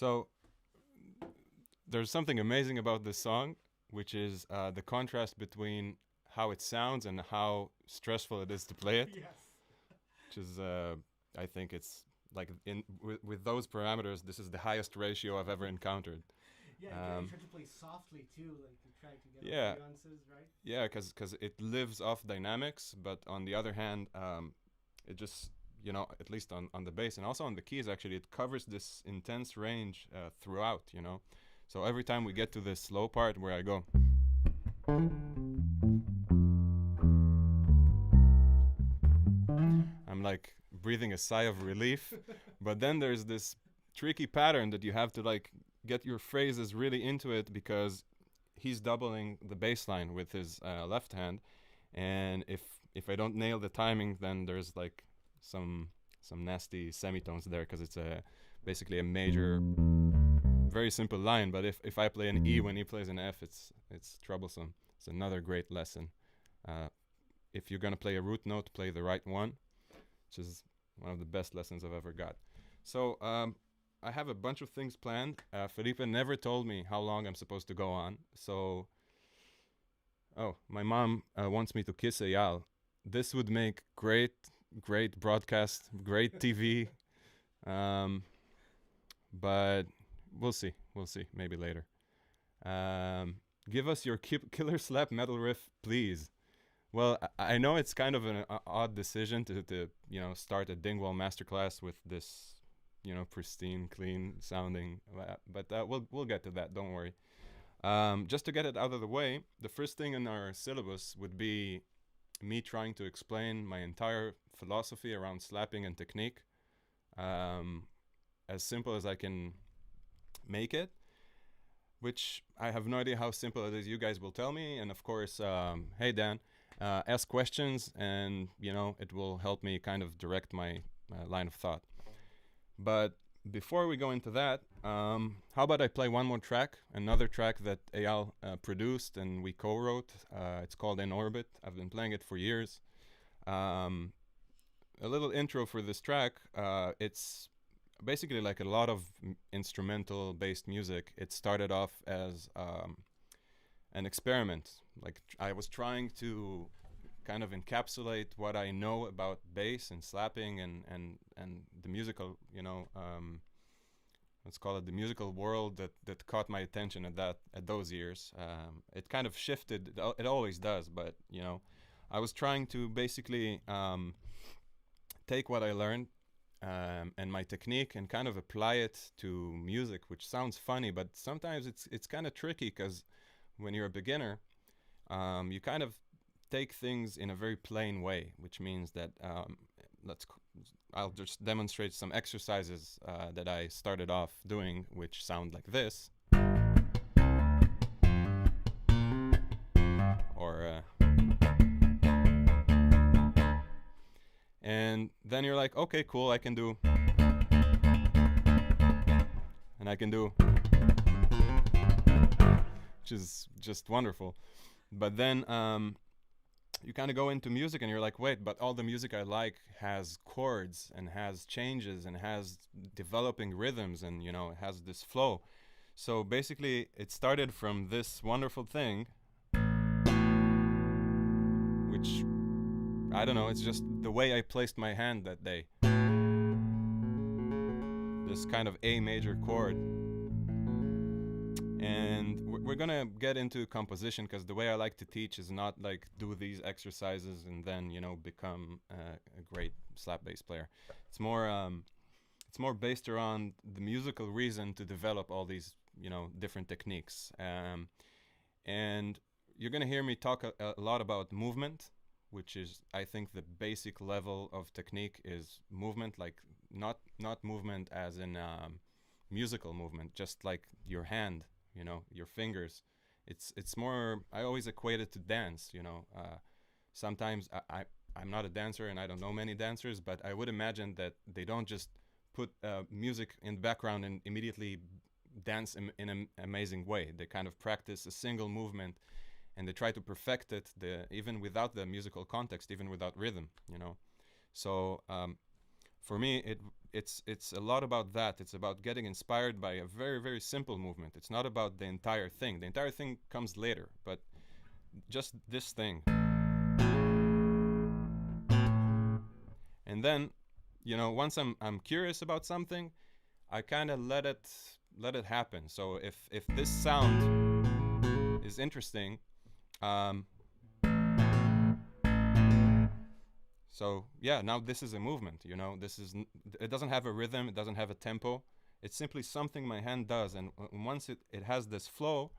So there's something amazing about this song, which is the contrast between how it sounds and how stressful it is to play it. Yes. Which is, I think it's like with those parameters, this is the highest ratio I've ever encountered. Yeah, you try to play softly too, like you try to get Yeah, all the nuances, right? yeah, because it lives off dynamics, but on the other hand, it just at least on the bass and also on the keys, actually, it covers this intense range throughout. So every time we get to this slow part where I go, I'm like breathing a sigh of relief, but then there's this tricky pattern that you have to like get your phrases really into it because he's doubling the bass line with his left hand, and if I don't nail the timing, then there's like some nasty semitones there because it's basically a major, very simple line. But if I play an E when he plays an F, it's troublesome. It's another great lesson. Uh, if you're gonna play a root note, play the right one, which is one of the best lessons I've ever got. So I have a bunch of things planned. Felipe never told me how long I'm supposed to go on. So, my mom wants me to kiss Eyal. This would make great broadcast, great TV. But we'll see. We'll see. Maybe later. Give us your killer slap metal riff, please. Well, I know it's kind of an odd decision to start a Dingwall masterclass with this, pristine, clean sounding, but we'll get to that. Don't worry. Just to get it out of the way, the first thing in our syllabus would be me trying to explain my entire philosophy around slapping and technique, as simple as I can make it. Which I have no idea how simple it is. You guys will tell me, and of course, hey Dan. Ask questions, and it will help me kind of direct my line of thought. But before we go into that, how about I play one more track, another track that Eyal produced and we co-wrote. It's called In Orbit. I've been playing it for years. A little intro for this track. It's basically like a lot of instrumental-based music. It started off as an experiment. Like I was trying to kind of encapsulate what I know about bass and slapping and the musical, let's call it the musical world that caught my attention at those years. It kind of shifted. It always does, but I was trying to basically take what I learned and my technique and kind of apply it to music, which sounds funny, but sometimes it's kind of tricky because when you're a beginner, you kind of take things in a very plain way, which means that I'll just demonstrate some exercises that I started off doing, which sound like this. Or and then you're like, okay, cool, I can do, and I can do, which is just wonderful. But then you kind of go into music and you're like, wait, but all the music I like has chords and has changes and has developing rhythms and it has this flow. So basically it started from this wonderful thing, which I don't know, it's just the way I placed my hand that day. This kind of A major chord. And we're gonna get into composition because the way I like to teach is not like do these exercises and then become a great slap bass player. It's more based around the musical reason to develop all these different techniques. And you're gonna hear me talk a lot about movement, which is I think the basic level of technique is movement, like not movement as in musical movement, just like your hand. Your fingers. It's more. I always equate it to dance. Sometimes I'm not a dancer and I don't know many dancers, but I would imagine that they don't just put music in the background and immediately dance in an amazing way. They kind of practice a single movement and they try to perfect it, even without the musical context, even without rhythm. So for me, it's a lot about that. It's about getting inspired by a very, very simple movement. It's not about the entire thing. The entire thing comes later, but just this thing. And then, you know, once I'm curious about something, I kind of let it happen. So if this sound is interesting, so yeah, now this is a movement. You know, it doesn't have a rhythm, it doesn't have a tempo. It's simply something my hand does, and once it has this flow.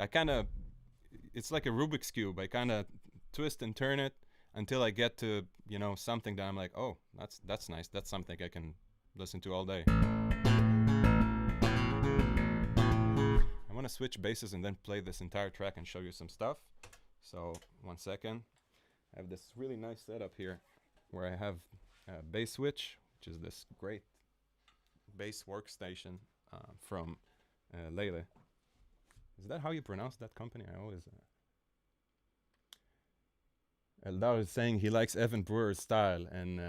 I kind of, it's like a Rubik's Cube. I kind of twist and turn it until I get to, you know, something that I'm like, oh, that's nice. That's something I can listen to all day. I want to switch basses and then play this entire track and show you some stuff. So 1 second. I have this really nice setup here where I have a bass switch, which is this great bass workstation from Lele. Is that how you pronounce that company? I always... Eldar is saying he likes Evan Brewer's style, and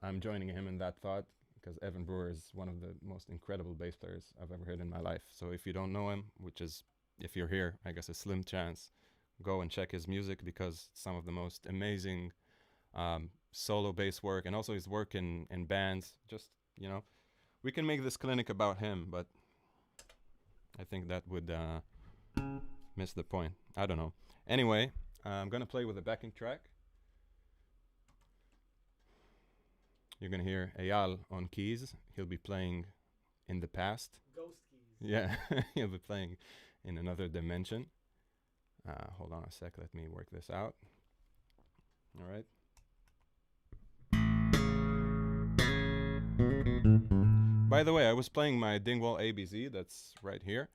I'm joining him in that thought, because Evan Brewer is one of the most incredible bass players I've ever heard in my life. So if you don't know him, which is, if you're here, I guess a slim chance, go and check his music, because some of the most amazing solo bass work, and also his work in bands. Just, you know, we can make this clinic about him, but I think that would miss the point. I don't know. Anyway, I'm gonna play with a backing track. You're gonna hear Eyal on keys. He'll be playing in the past. Ghost keys. Yeah, he'll be playing in another dimension. Hold on a sec, let me work this out. All right. By the way, I was playing my Dingwall ABZ, that's right here.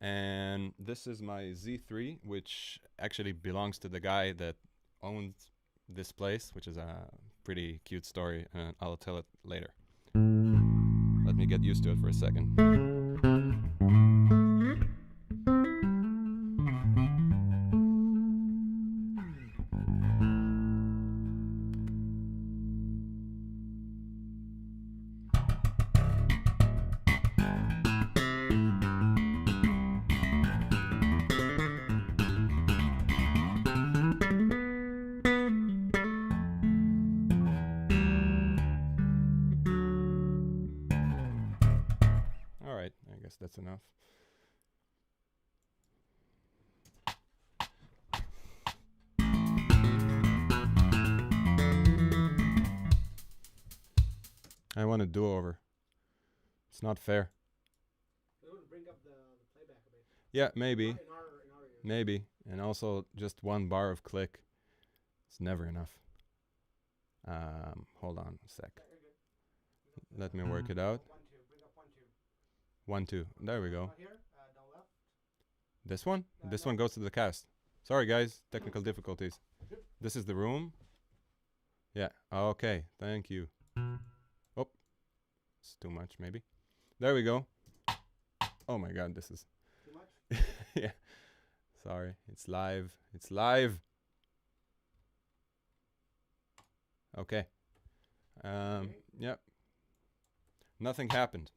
And this is my Z3, which actually belongs to the guy that owned this place, which is a pretty cute story, and I'll tell it later. Let me get used to it for a second. That's enough. I want a do-over. It's not fair. We would bring up the playback a bit. Yeah, maybe. In our ears. Maybe. And also just one bar of click. It's never enough. Hold on a sec. Let me work it out. 1, 2. Bring up 1, 2. 1, 2. There we go. Here, down left. This one? This one goes to the cast. Sorry, guys. Technical difficulties. This is the room. Yeah. Okay. Thank you. Oh. It's too much, maybe. There we go. Oh my god, this is... Too much? Yeah. Sorry. It's live. It's live. Okay. Yep. Nothing happened.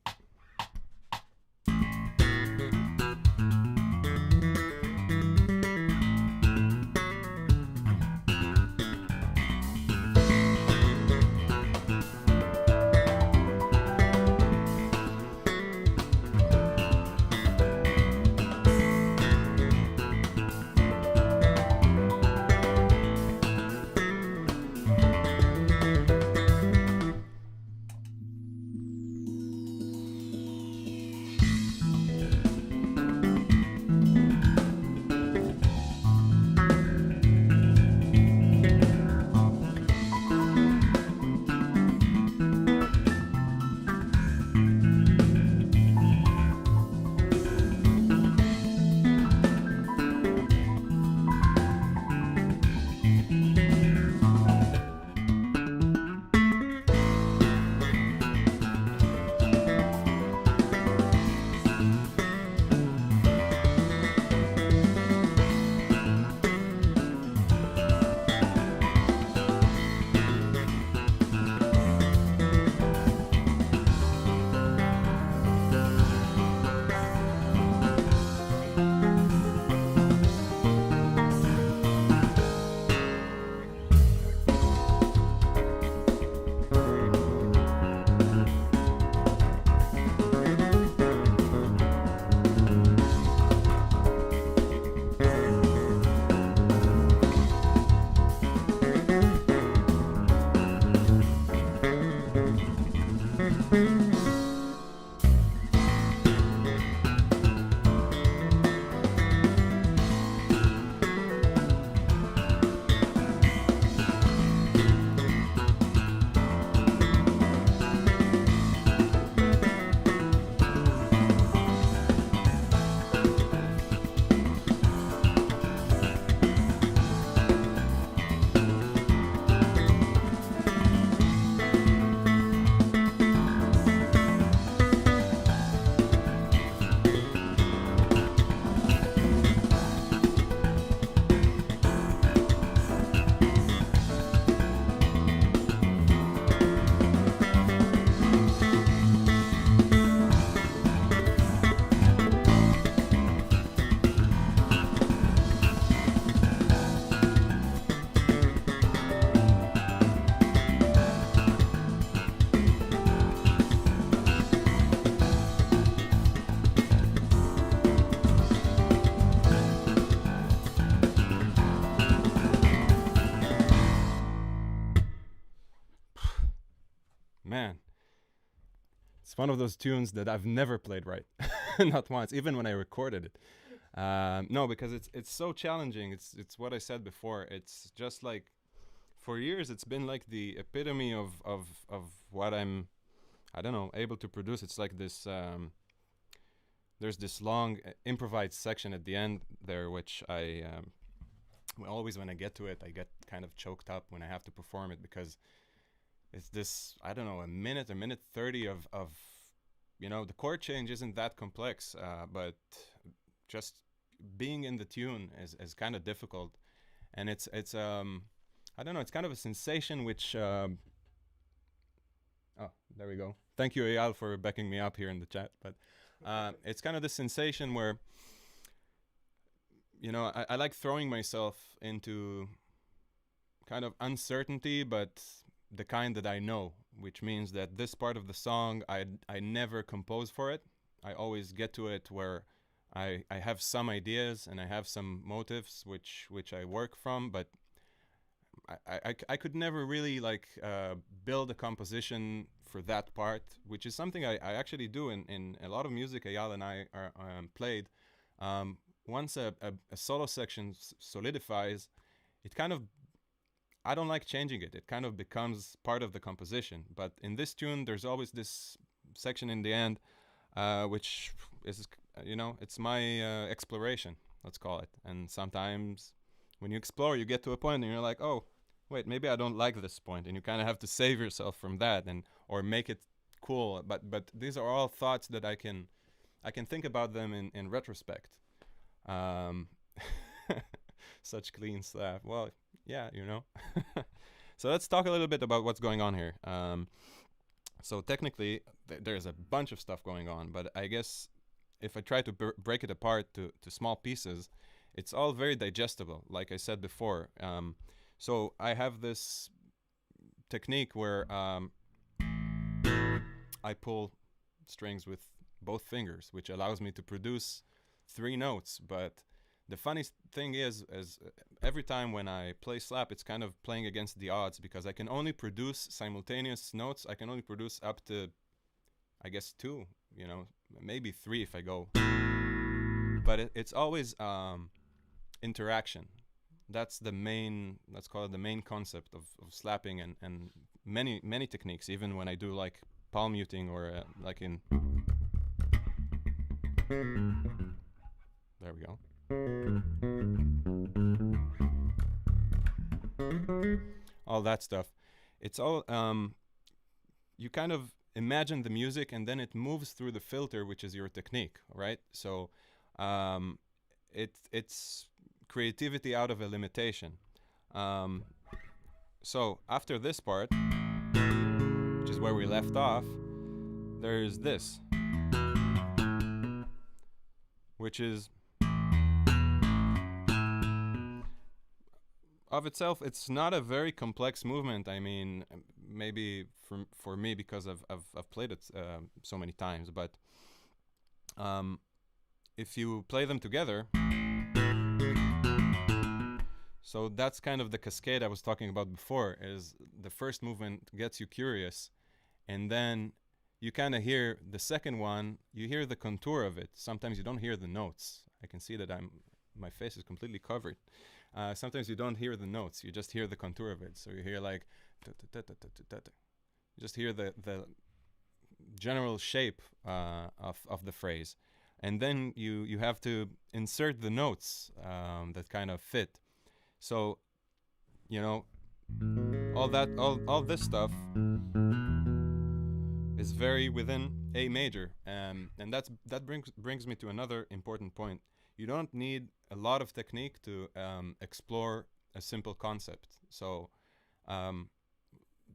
man, it's one of those tunes that I've never played right, not once, even when I recorded it. No, because it's so challenging. It's what I said before. It's just like for years it's been like the epitome of what I don't know, able to produce. It's like this. There's this long improvised section at the end there, which I always when I get to it, I get kind of choked up when I have to perform it because it's this, I don't know, a minute 30 of the chord change isn't that complex, but just being in the tune is kind of difficult, and it's I don't know, it's kind of a sensation which oh, there we go. Thank you, Eyal, for backing me up here in the chat. But it's kind of the sensation where I like throwing myself into kind of uncertainty, but the kind that I know, which means that this part of the song, I never compose for it. I always get to it where I have some ideas and I have some motives which I work from, but I could never really like build a composition for that part, which is something I actually do in a lot of music Eyal and I are played. Once a solo section solidifies, it kind of, I don't like changing it. It kind of becomes part of the composition. But in this tune, there's always this section in the end, which is, it's my exploration, let's call it. And sometimes when you explore, you get to a point and you're like, oh, wait, maybe I don't like this point, and you kind of have to save yourself from that, or make it cool. But these are all thoughts that I can think about them in retrospect. Such clean slap. Well, yeah, So let's talk a little bit about what's going on here. So technically, there's a bunch of stuff going on, but I guess if I try to break it apart to small pieces, it's all very digestible, like I said before. So I have this technique where I pull strings with both fingers, which allows me to produce 3 notes. But the funny thing is every time when I play slap, it's kind of playing against the odds, because I can only produce simultaneous notes. I can only produce up to, I guess, 2, maybe 3 if I go. But it's always interaction. That's the main, let's call it the main concept of slapping and many techniques, even when I do like palm muting or like in... There we go. All that stuff. It's all, you kind of imagine the music and then it moves through the filter, which is your technique, right? So it's creativity out of a limitation. So after this part, which is where we left off, there's this, which is of itself, it's not a very complex movement. I mean, maybe for me, because I've played it so many times, but if you play them together, so that's kind of the cascade I was talking about before, is the first movement gets you curious, and then you kind of hear the second one, you hear the contour of it. Sometimes you don't hear the notes. I can see that my face is completely covered. Sometimes you don't hear the notes, you just hear the contour of it. So you hear like, you just hear the general shape of the phrase. And then you have to insert the notes that kind of fit. So, all this stuff is very within A major. And that brings me to another important point. You don't need a lot of technique to explore a simple concept. So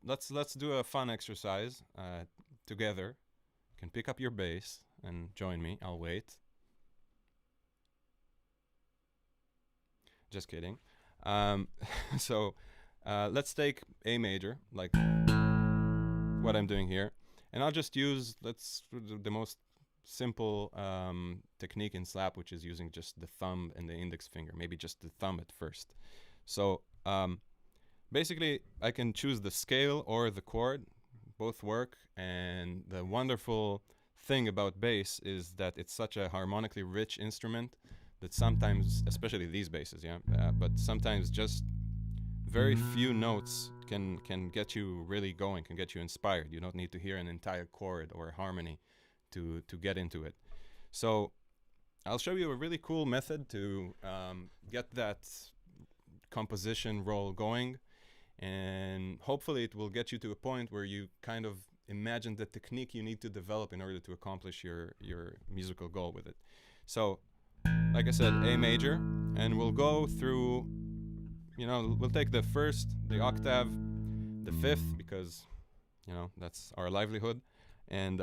let's do a fun exercise together. You can pick up your bass and join me. I'll wait. Just kidding. So let's take A major, like what I'm doing here, and I'll just use the most simple technique in slap, which is using just the thumb and the index finger, maybe just the thumb at first. So basically I can choose the scale or the chord, both work. And the wonderful thing about bass is that it's such a harmonically rich instrument that sometimes, especially these basses, but sometimes just very few notes can get you really going, can get you inspired. You don't need to hear an entire chord or harmony to get into it. So I'll show you a really cool method to get that composition roll going, and hopefully it will get you to a point where you kind of imagine the technique you need to develop in order to accomplish your musical goal with it. So, like I said, A major, and we'll go through, we'll take the first, the octave, the fifth, because, that's our livelihood, and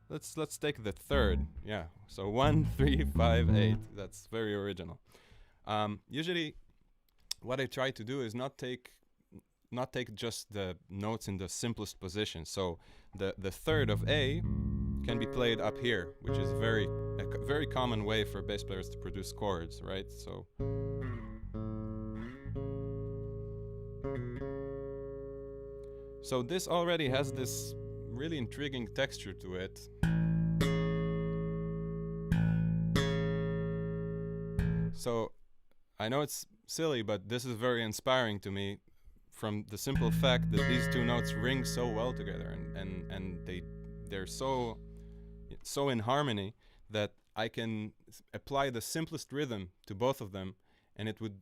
let's take the third. Yeah, so 1, 3, 5, 8. That's very original. Usually, what I try to do is not take just the notes in the simplest position. So the third of A can be played up here, which is a very common way for bass players to produce chords, right? So this already has this really intriguing texture to it. So I know it's silly, but this is very inspiring to me from the simple fact that these two notes ring so well together, and they're so in harmony that I can apply the simplest rhythm to both of them and it would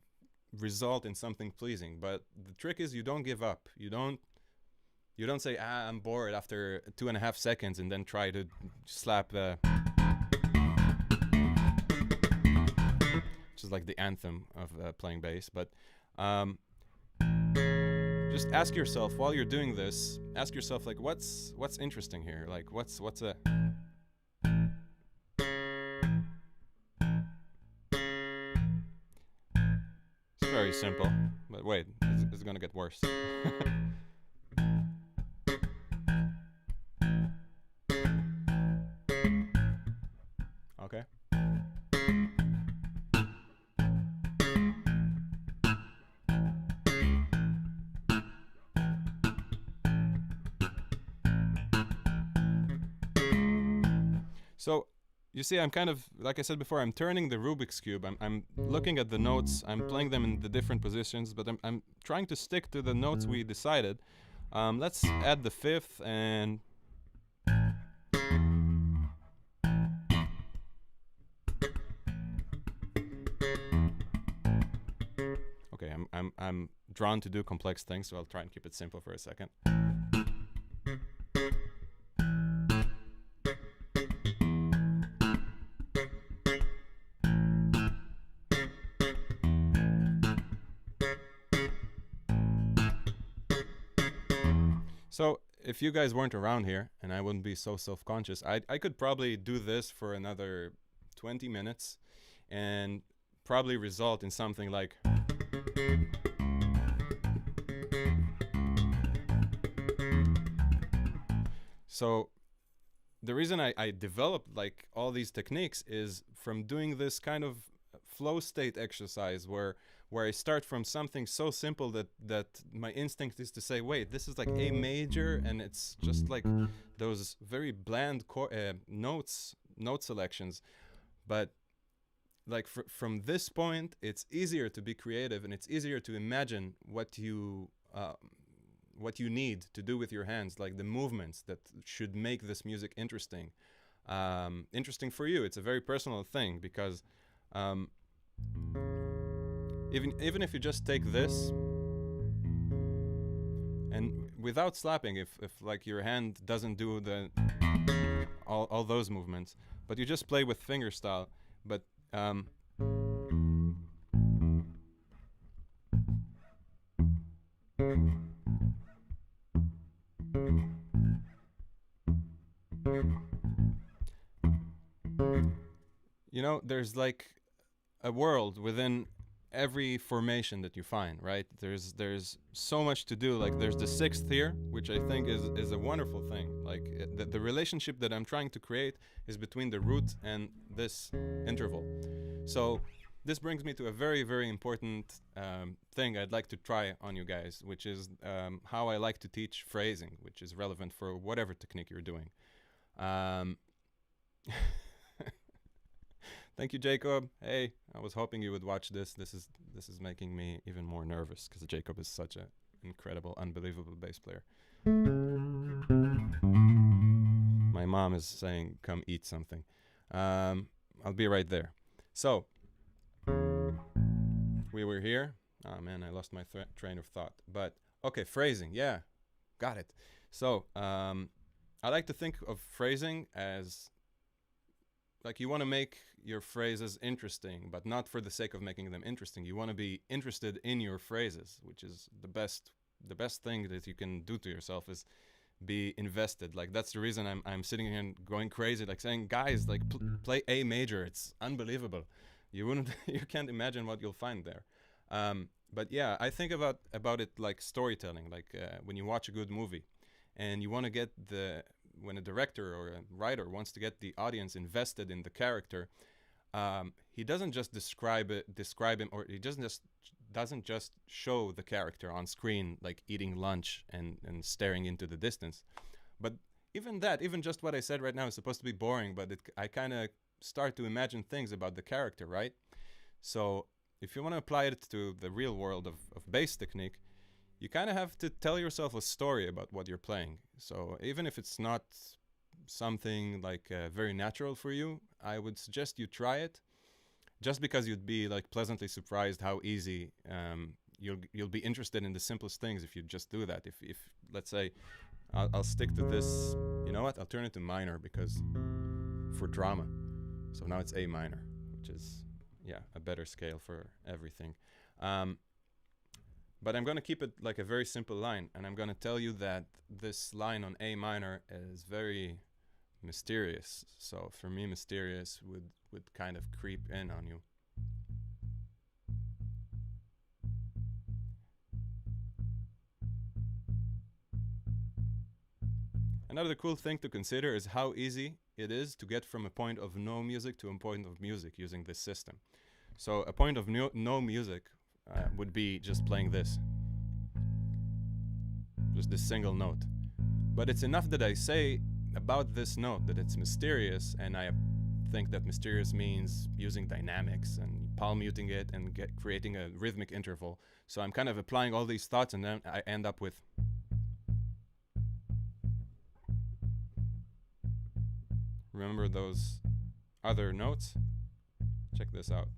result in something pleasing. But the trick is you don't give up. You don't say, I'm bored after 2.5 seconds and then try to slap the, which is like the anthem of playing bass. But just ask yourself while you're doing this, ask yourself, like, what's interesting here? Like, what's a... It's very simple, but wait, it's gonna get worse. Okay. So, you see, I'm kind of, like I said before, I'm turning the Rubik's Cube. I'm looking at the notes, I'm playing them in the different positions, but I'm trying to stick to the notes we decided. Let's add the fifth and... Okay, I'm drawn to do complex things, so I'll try and keep it simple for a second. So if you guys weren't around here and I wouldn't be so self-conscious, I could probably do this for another 20 minutes and probably result in something like... So the reason I developed like all these techniques is from doing this kind of flow state exercise where I start from something so simple that my instinct is to say, wait, this is like A major, and it's just like those very bland note selections. But like from this point, it's easier to be creative, and it's easier to imagine what you need to do with your hands, like the movements that should make this music interesting. Interesting for you. It's a very personal thing because even if you just take this and without slapping, if like your hand doesn't do the all those movements, but you just play with finger style, but there's like a world within every formation that you find, right? There's so much to do. Like there's the sixth here, which I think is a wonderful thing. Like the relationship that I'm trying to create is between the root and this interval. So this brings me to a very, very important thing I'd like to try on you guys, which is how I like to teach phrasing, which is relevant for whatever technique you're doing. Thank you, Jacob. Hey, I was hoping you would watch this. This is making me even more nervous because Jacob is such an incredible, unbelievable bass player. My mom is saying, "Come eat something." I'll be right there. So we were here. Oh man, I lost my train of thought. But okay, phrasing. Yeah, got it. So I like to think of phrasing as like you want to make your phrases interesting, but not for the sake of making them interesting. You want to be interested in your phrases, which is the best thing that you can do to yourself is be invested. Like that's the reason I'm sitting here and going crazy, like saying, guys, like play A major. It's unbelievable. You can't imagine what you'll find there. But yeah, I think about it like storytelling, like when you watch a good movie and you want to get when a director or a writer wants to get the audience invested in the character, he doesn't just describe him, or he doesn't just show the character on screen like eating lunch and staring into the distance. But even just what I said right now is supposed to be boring, but I kind of start to imagine things about the character, right? So if you want to apply it to the real world of bass technique, you kind of have to tell yourself a story about what you're playing. So even if it's not something like very natural for you, I would suggest you try it, just because you'd be like pleasantly surprised how easy you'll be interested in the simplest things if you just do that. If let's say I'll stick to this, you know what? I'll turn it to minor because for drama. So now it's A minor, which is a better scale for everything. But I'm going to keep it like a very simple line, and I'm going to tell you that this line on A minor is very mysterious. So for me, mysterious would kind of creep in on you. Another cool thing to consider is how easy it is to get from a point of no music to a point of music using this system. So a point of no music would be just playing this. Just this single note. But it's enough that I say about this note that it's mysterious, and I think that mysterious means using dynamics and palm muting it and creating a rhythmic interval. So I'm kind of applying all these thoughts, and then I end up with... Remember those other notes? Check this out.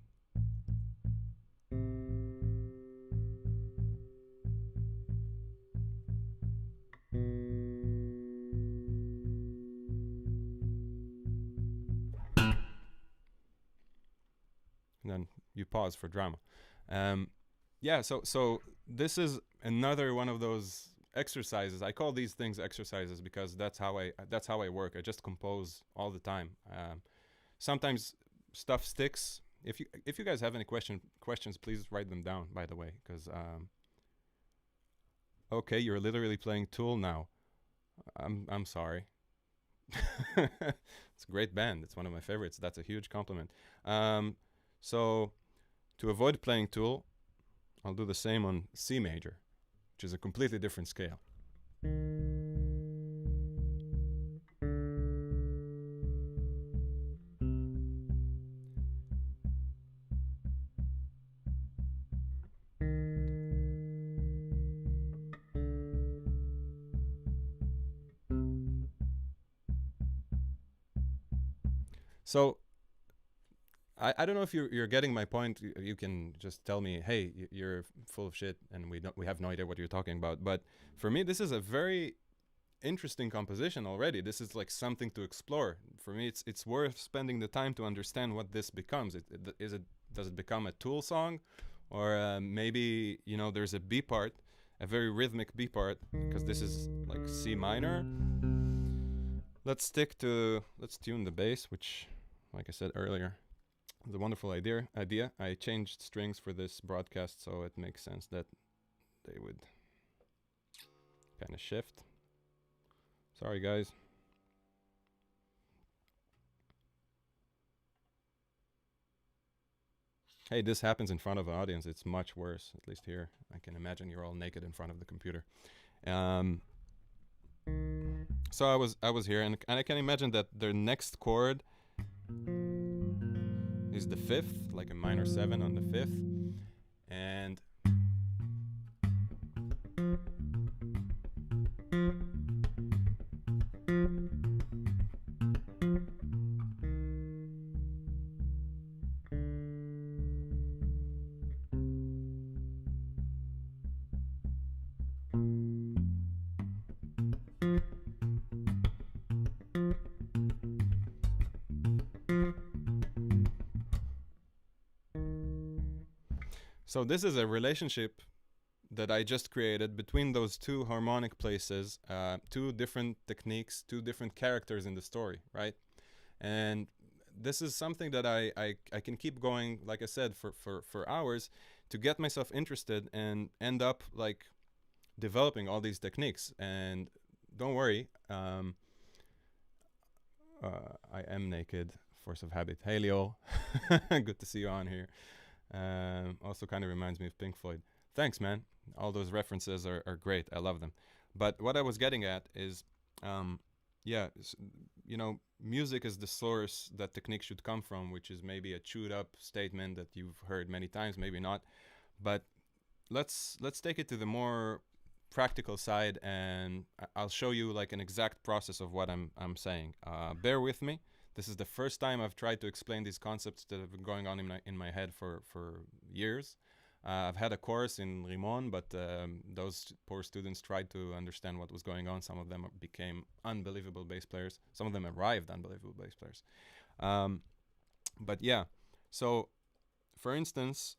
And then you pause for drama. So this is another one of those exercises. I call these things exercises because that's how I work. I just compose all the time. Sometimes stuff sticks. If you guys have any questions, please write them down, by the way, because okay, you're literally playing Tool now. I'm sorry. It's a great band. It's one of my favorites. That's a huge compliment. So to avoid playing Tool, I'll do the same on C major, which is a completely different scale. So I don't know if you're getting my point. You can just tell me, hey, you're full of shit, and we have no idea what you're talking about. But for me, this is a very interesting composition already. This is like something to explore. For me, it's worth spending the time to understand what this becomes. Does it become a Tool song, or maybe there's a B part, a very rhythmic B part, because this is like C minor. Let's tune the bass, which, like I said earlier, is a wonderful idea. I changed strings for this broadcast, so it makes sense that they would kind of shift. Sorry, guys. Hey, this happens in front of an audience. It's much worse, at least here. I can imagine you're all naked in front of the computer. Um, so I was here, and I can imagine that their next chord is the fifth, like a minor seven on the fifth, and so this is a relationship that I just created between those two harmonic places, two different techniques, two different characters in the story, right? And this is something that I can keep going, like I said, for hours to get myself interested and end up like developing all these techniques. And don't worry, I am naked, force of habit. Hey, Leo. Good to see you on here. Also kind of reminds me of Pink Floyd. Thanks, man. All those references are great. I love them. But what I was getting at is, yeah, music is the source that technique should come from, which is maybe a chewed up statement that you've heard many times, maybe not. But let's take it to the more practical side, and I'll show you like an exact process of what I'm saying. Bear with me. This is the first time I've tried to explain these concepts that have been going on in my head for years. I've had a course in Rimon, but those poor students tried to understand what was going on. Some of them became unbelievable bass players. Some of them arrived unbelievable bass players. But yeah, so for instance,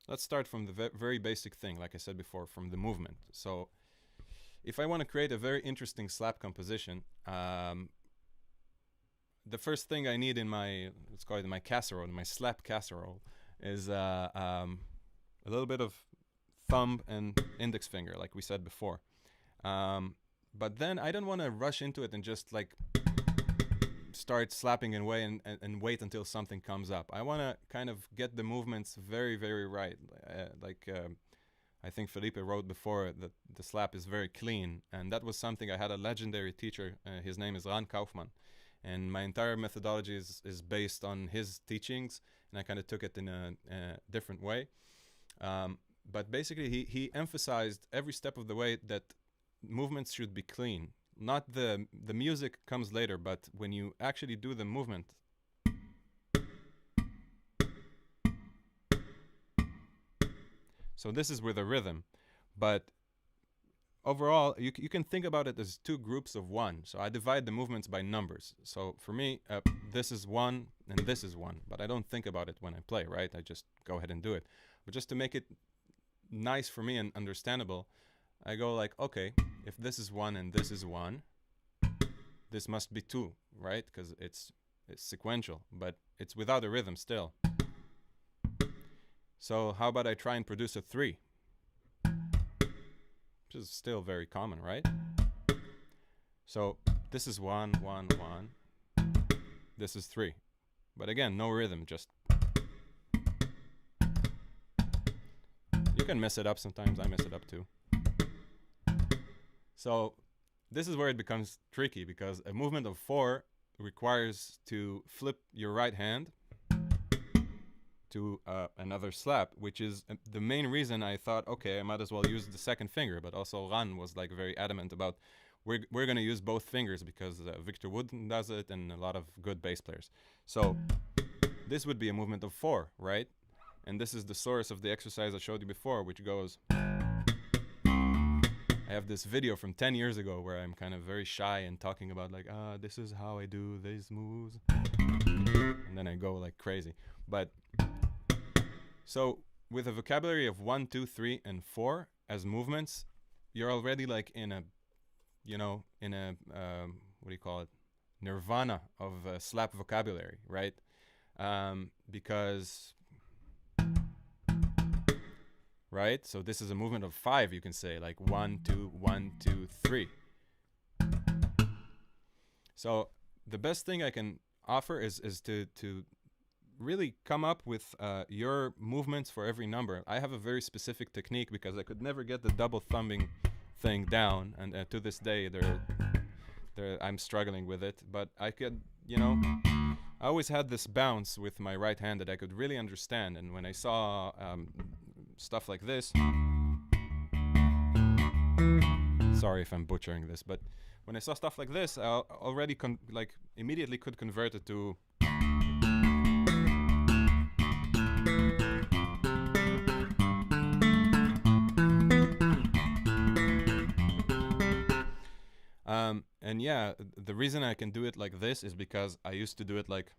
let's start from the very basic thing, like I said before, from the movement. So if I want to create a very interesting slap composition, the first thing I need in my, let's call it my casserole, my slap casserole, is a little bit of thumb and index finger, like we said before. But then I don't want to rush into it and just like start slapping away and wait until something comes up. I want to kind of get the movements very, very right. I think Felipe wrote before that the slap is very clean, and that was something I had a legendary teacher. His name is Ran Kaufman, and my entire methodology is based on his teachings, and I kind of took it in a different way. But basically, he emphasized every step of the way that movements should be clean. Not the music comes later, but when you actually do the movement, so this is with a rhythm, but overall you can think about it as two groups of one. So I divide the movements by numbers. So for me, this is one and this is one, but I don't think about it when I play, right? I just go ahead and do it. But just to make it nice for me and understandable, I go like, okay, if this is one and this is one, this must be two, right? Because it's sequential, but it's without a rhythm still. So how about I try and produce a three? Which is still very common, right? So this is one, one, one. This is three. But again, no rhythm, just... You can mess it up sometimes, I mess it up too. So this is where it becomes tricky, because a movement of four requires to flip your right hand to another slap, which is the main reason I thought, okay, I might as well use the second finger. But also Ran was like very adamant about we're going to use both fingers, because Victor Wooden does it and a lot of good bass players. So this would be a movement of four, right? And this is the source of the exercise I showed you before, which goes... I have this video from 10 years ago where I'm kind of very shy and talking about like, this is how I do these moves. And then I go like crazy. But so with a vocabulary of 1, 2, 3, and 4 as movements, you're already like in a, what do you call it? Nirvana of slap vocabulary, right? Because... right? So this is a movement of 5, you can say, like 1, 2, 1, 2, 3. So the best thing I can offer is to really come up with your movements for every number. I have a very specific technique because I could never get the double thumbing thing down, and to this day, I'm struggling with it. But I could, I always had this bounce with my right hand that I could really understand. And when I saw stuff like this, sorry if I'm butchering this, but when I saw stuff like this, I already immediately could convert it to. And yeah, the reason I can do it like this is because I used to do it like.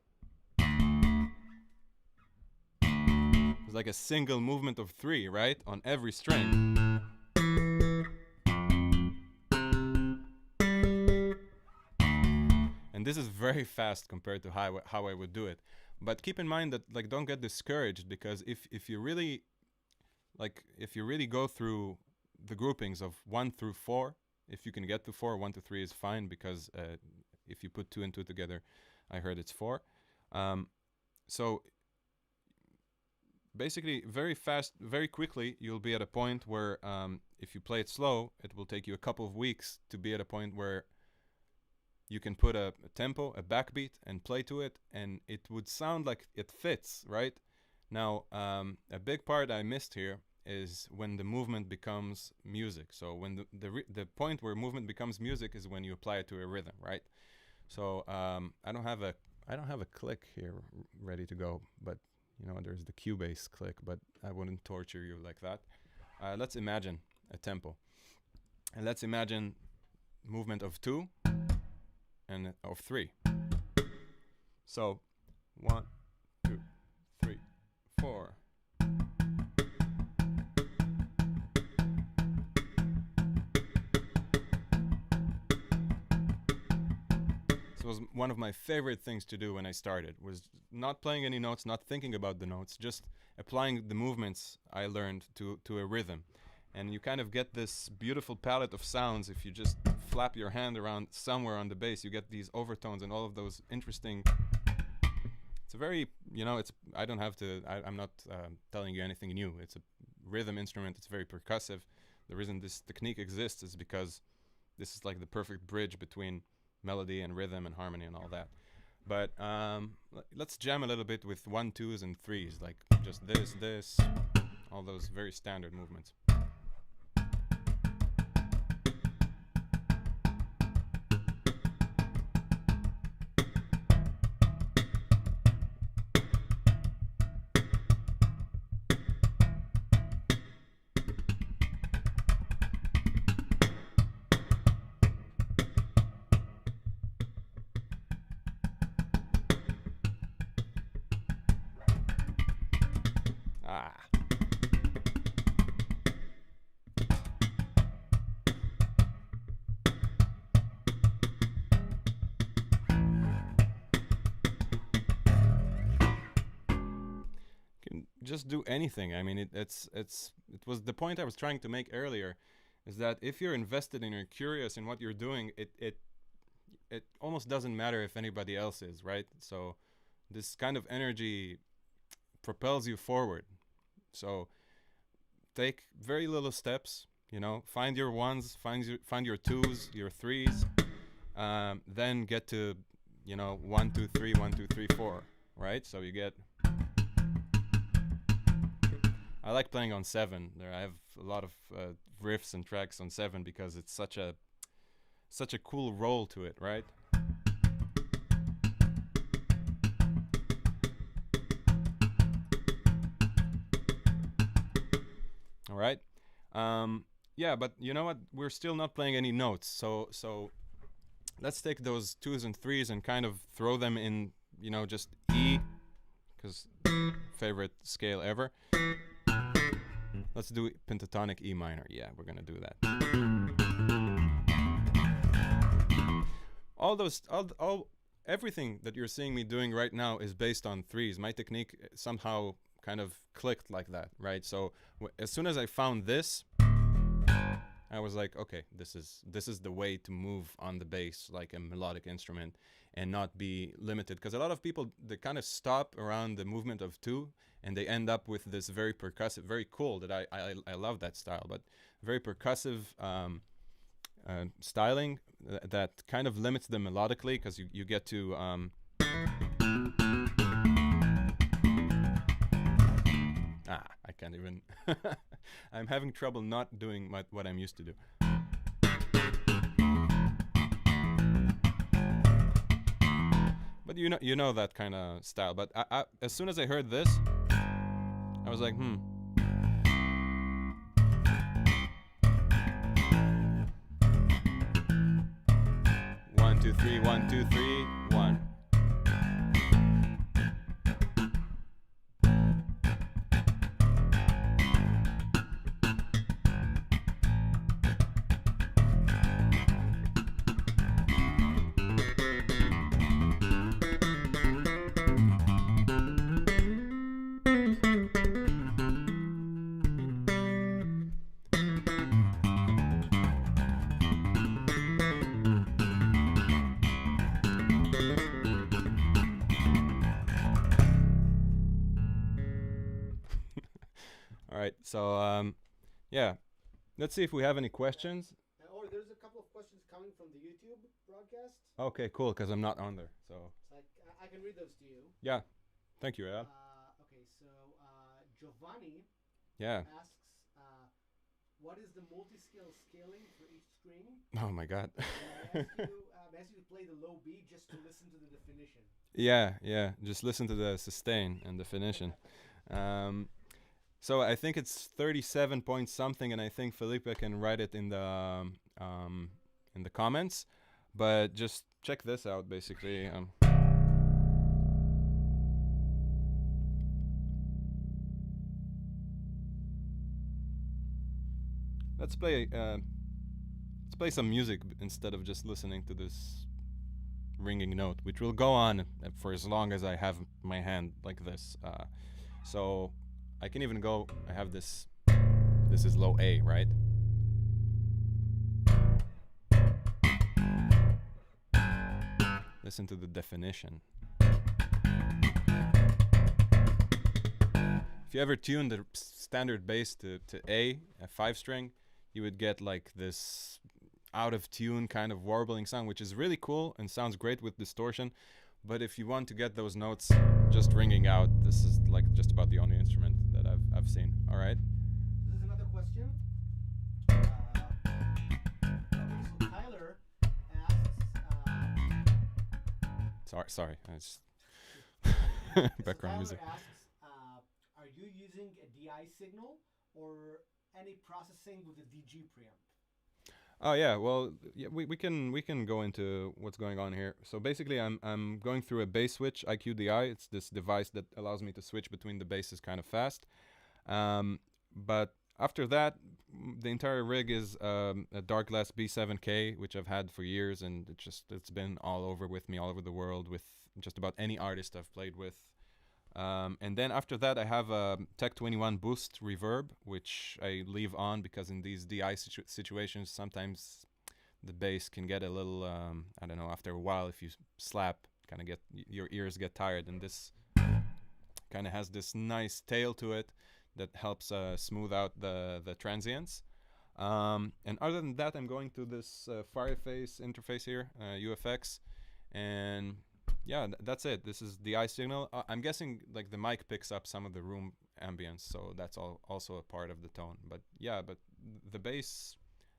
It's like a single movement of 3, right? On every string. And this is very fast compared to how I would do it. But keep in mind that don't get discouraged, because if you really go through the groupings of 1 through 4, if you can get to 4, 1 to 3 is fine, because if you put 2 and 2 together, I heard it's 4. So basically, very fast, very quickly, you'll be at a point where if you play it slow, it will take you a couple of weeks to be at a point where you can put a tempo, a backbeat, and play to it, and it would sound like it fits, right? Now, a big part I missed here is when the movement becomes music. So when the point where movement becomes music is when you apply it to a rhythm, right? So I don't have a click here ready to go, but there's the Cubase click, but I wouldn't torture you like that. Let's imagine a tempo, and let's imagine movement of 2 and of 3. So 1, 2, 3, 4. It was one of my favorite things to do when I started, was not playing any notes, not thinking about the notes, just applying the movements I learned to a rhythm. And you kind of get this beautiful palette of sounds. If you just flap your hand around somewhere on the bass, you get these overtones and all of those interesting. It's a very, I don't have to, I'm not telling you anything new. It's a rhythm instrument. It's very percussive. The reason this technique exists is because this is like the perfect bridge between melody and rhythm and harmony and all that. But let's jam a little bit with 1, 2s, and 3s, like just this, all those very standard movements. Just do anything. I mean, it was the point I was trying to make earlier, is that if you're invested and you're curious in what you're doing, it almost doesn't matter if anybody else is, right? So this kind of energy propels you forward. So take very little steps, find your 1s, find your 2s, your 3s, then get to 1, 2, 3, 1, 2, 3, 4, right? So you get. I like playing on 7. I have a lot of riffs and tracks on 7 because it's such a cool roll to it, right? All right. Yeah, but you know what? We're still not playing any notes. So let's take those 2s and 3s and kind of throw them in, just E, because favorite scale ever. Let's do pentatonic E minor. Yeah, we're gonna do that. Everything that you're seeing me doing right now is based on 3s. My technique somehow kind of clicked like that, right? So as soon as I found this, I was like, okay, this is the way to move on the bass like a melodic instrument. and not be limited. Because a lot of people, they kind of stop around the movement of 2, and they end up with this very percussive, very cool, that I love that style, but very percussive styling that kind of limits them melodically, because you get to I can't even I'm having trouble not doing what I'm used to do. But you know that kind of style. But as soon as I heard this, I was like, 1, 2, 3, 1, 2, 3, 1. All right, so yeah, let's see if we have any questions. Or there's a couple of questions coming from the YouTube broadcast. Okay, cool, because I'm not on there, so. So I can read those to you. Yeah, thank you, Rayal. Okay, so Giovanni Yeah. asks, what is the multi-scale scaling for each string? Oh my God. May I ask you to play the low B just to listen to the definition. Yeah, just listen to the sustain and definition. So I think it's 37 point something, and I think Felipe can write it in the comments. But just check this out, basically. Let's play some music instead of just listening to this ringing note, which will go on for as long as I have my hand like this. So I can even go, I have this is low A, right? Listen to the definition. If you ever tune the standard bass to A 5 string, you would get like this out of tune kind of warbling sound, which is really cool and sounds great with distortion. But if you want to get those notes just ringing out, this is like just about the only instrument that I've seen. All right. This is another question. So Tyler asks. Sorry. I just background music. Tyler asks, are you using a DI signal or any processing with a DG preamp? Oh yeah, well yeah, we can go into what's going on here. So basically I'm going through a bass switch IQDI. It's this device that allows me to switch between the basses kind of fast. But after that, the entire rig is a Darkglass B7K, which I've had for years, and it's been all over with me, all over the world, with just about any artist I've played with. And then after that, I have a Tech 21 Boost reverb, which I leave on because in these DI situations, sometimes the bass can get a little, I don't know, after a while, if you slap, kind of your ears get tired. And this kind of has this nice tail to it that helps smooth out the transients. And other than that, I'm going to this Fireface interface here, UFX, and yeah, that's it. This is the I signal. I'm guessing like the mic picks up some of the room ambience, so that's also a part of the tone. But yeah, but the bass,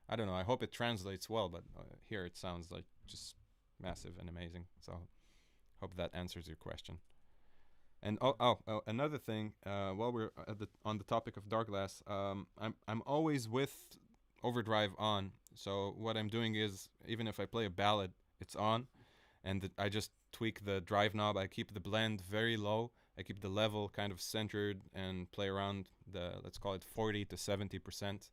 I don't know. I hope it translates well, but here it sounds like just massive and amazing. So hope that answers your question. And another thing, while we're on the topic of Darkglass, I'm always with overdrive on. So what I'm doing is, even if I play a ballad, it's on, and I just tweak the drive knob. I keep the blend very low. I keep the level kind of centered and play around the, let's call it 40 to 70%.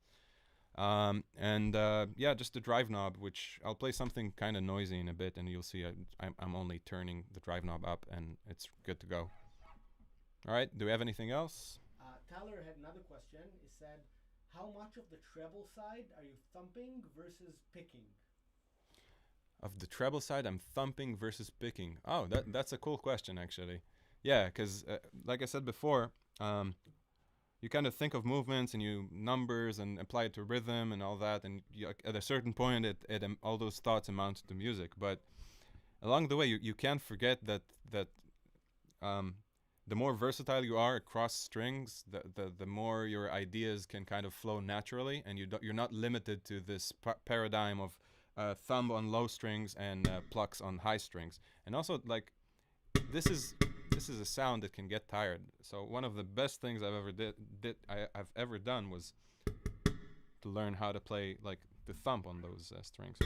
Yeah, just the drive knob, which I'll play something kind of noisy in a bit, and you'll see I'm only turning the drive knob up, and it's good to go. All right, do we have anything else? Tyler had another question. He said, how much of the treble side are you thumping versus picking? of the treble side, I'm thumping versus picking. Oh, that's a cool question actually. Yeah, because like I said before, you kind of think of movements and you numbers and apply it to rhythm and all that, and at a certain point, all those thoughts amount to music. But along the way, you can't forget that the more versatile you are across strings, the more your ideas can kind of flow naturally, and you're not limited to this paradigm of thumb on low strings and plucks on high strings. And also, like, this is a sound that can get tired. So one of the best things I've ever done was to learn how to play like the thumb on those strings.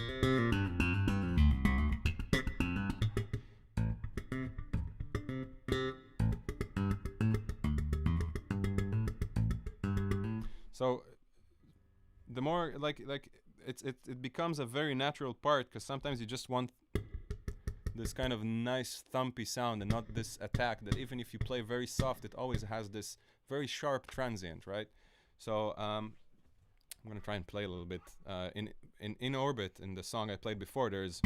So the more like it becomes a very natural part, because sometimes you just want this kind of nice thumpy sound and not this attack that even if you play very soft, it always has this very sharp transient, right? So I'm gonna try and play a little bit. In Orbit, in the song I played before, there's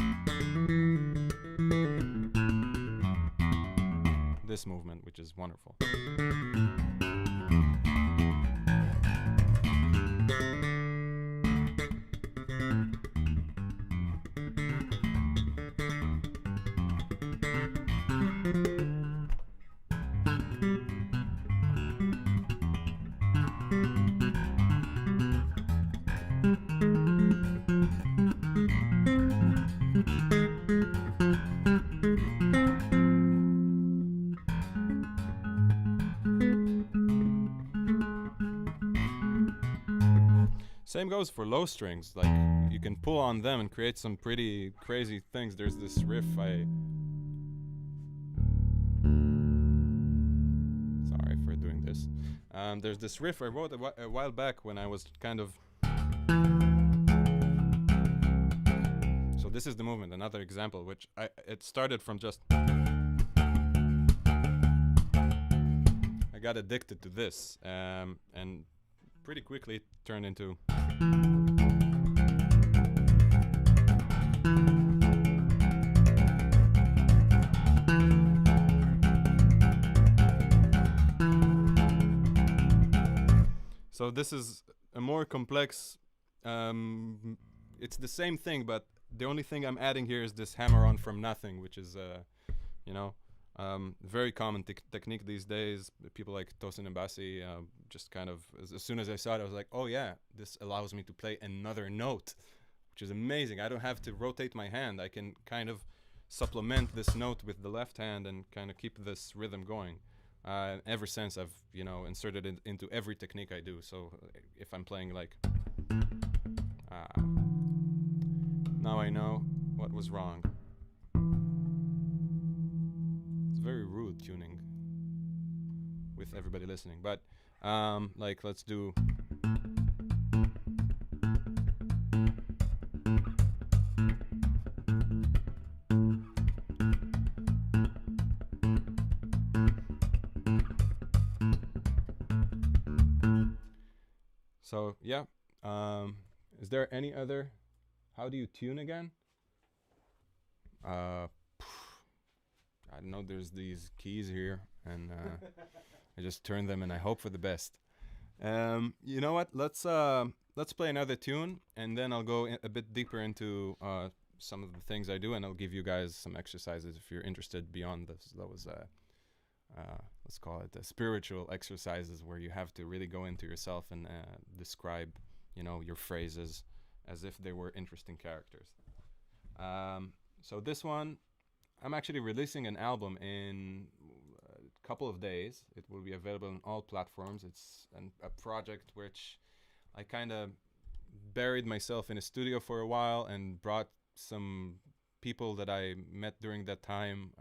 this movement, which is wonderful. Same goes for low strings. Like, you can pull on them and create some pretty crazy things. There's this riff sorry for doing this. There's this riff I wrote a while back when I was kind of... So this is the movement, another example, which it started from just... I got addicted to this, and pretty quickly it turned into... So this is a more complex, it's the same thing, but the only thing I'm adding here is this hammer-on from nothing, which is, very common technique these days. People like Tosin and Bassi just kind of, as soon as I saw it, I was like, oh yeah, this allows me to play another note, which is amazing. I don't have to rotate my hand. I can kind of supplement this note with the left hand and kind of keep this rhythm going. Ever since, I've inserted it into every technique I do. So if I'm playing like, now I know what was wrong. It's very rude tuning with everybody listening, but like, let's do. So yeah, is there any other? How do you tune again? I don't know. There's these keys here, and I just turn them, and I hope for the best. You know what? Let's play another tune, and then I'll go a bit deeper into some of the things I do, and I'll give you guys some exercises if you're interested beyond those. Let's call it spiritual exercises, where you have to really go into yourself and describe, your phrases as if they were interesting characters. So this one, I'm actually releasing an album in a couple of days. It will be available on all platforms. It's a project which I kind of buried myself in a studio for a while and brought some people that I met during that time,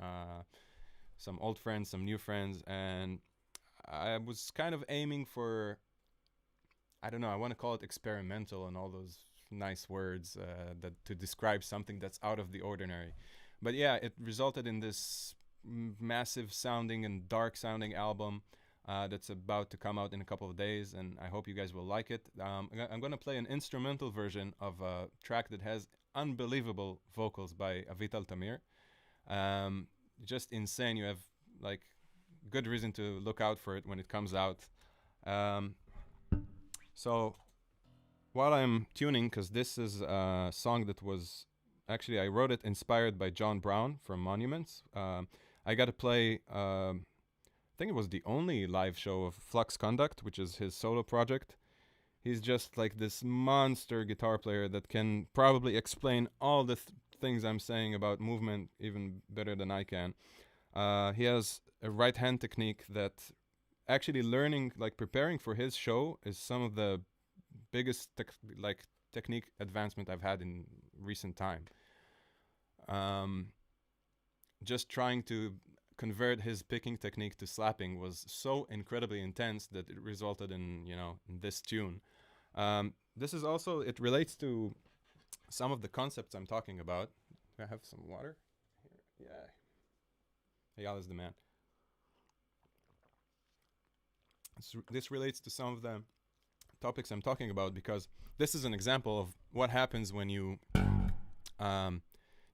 some old friends, some new friends, and I was kind of aiming for, I don't know, I want to call it experimental and all those nice words that to describe something that's out of the ordinary. But yeah, it resulted in this massive sounding and dark sounding album that's about to come out in a couple of days, and I hope you guys will like it. I'm going to play an instrumental version of a track that has unbelievable vocals by Avital Tamir. Just insane. You have like good reason to look out for it when it comes out. So while I'm tuning, because this is a song that was actually, I wrote it inspired by John Brown from Monuments. I got to play, I think it was the only live show of Flux Conduct, which is his solo project. He's just like this monster guitar player that can probably explain all the things I'm saying about movement even better than I can. He has a right hand technique that actually learning, like preparing for his show, is some of the biggest technique advancement I've had in recent time. Just trying to convert his picking technique to slapping was so incredibly intense that it resulted in, you know, in this tune. This is also, it relates to some of the concepts I'm talking about. Do I have some water? Here. Yeah. Eyal is the man. This relates to some of the topics I'm talking about, because this is an example of what happens when you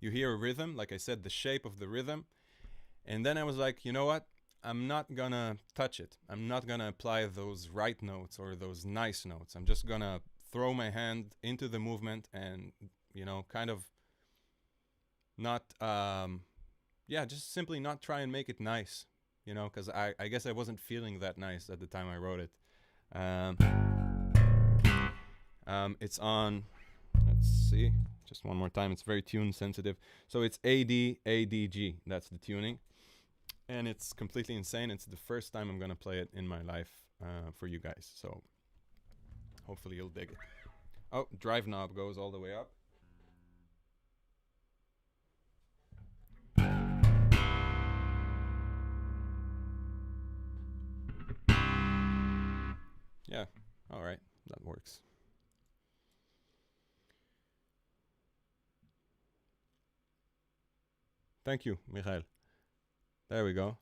you hear a rhythm, like I said, the shape of the rhythm, and then I was like, you know what? I'm not gonna touch it. I'm not gonna apply those right notes or those nice notes. I'm just gonna throw my hand into the movement and, you know, kind of not, just simply not try and make it nice, you know, because I guess I wasn't feeling that nice at the time I wrote it. It's on, let's see, just one more time. It's very tune sensitive. So it's ADG, that's the tuning. And it's completely insane. It's the first time I'm going to play it in my life for you guys. So hopefully you'll dig it. Oh, drive knob goes all the way up. Yeah, all right, that works. Thank you, Michael. There we go.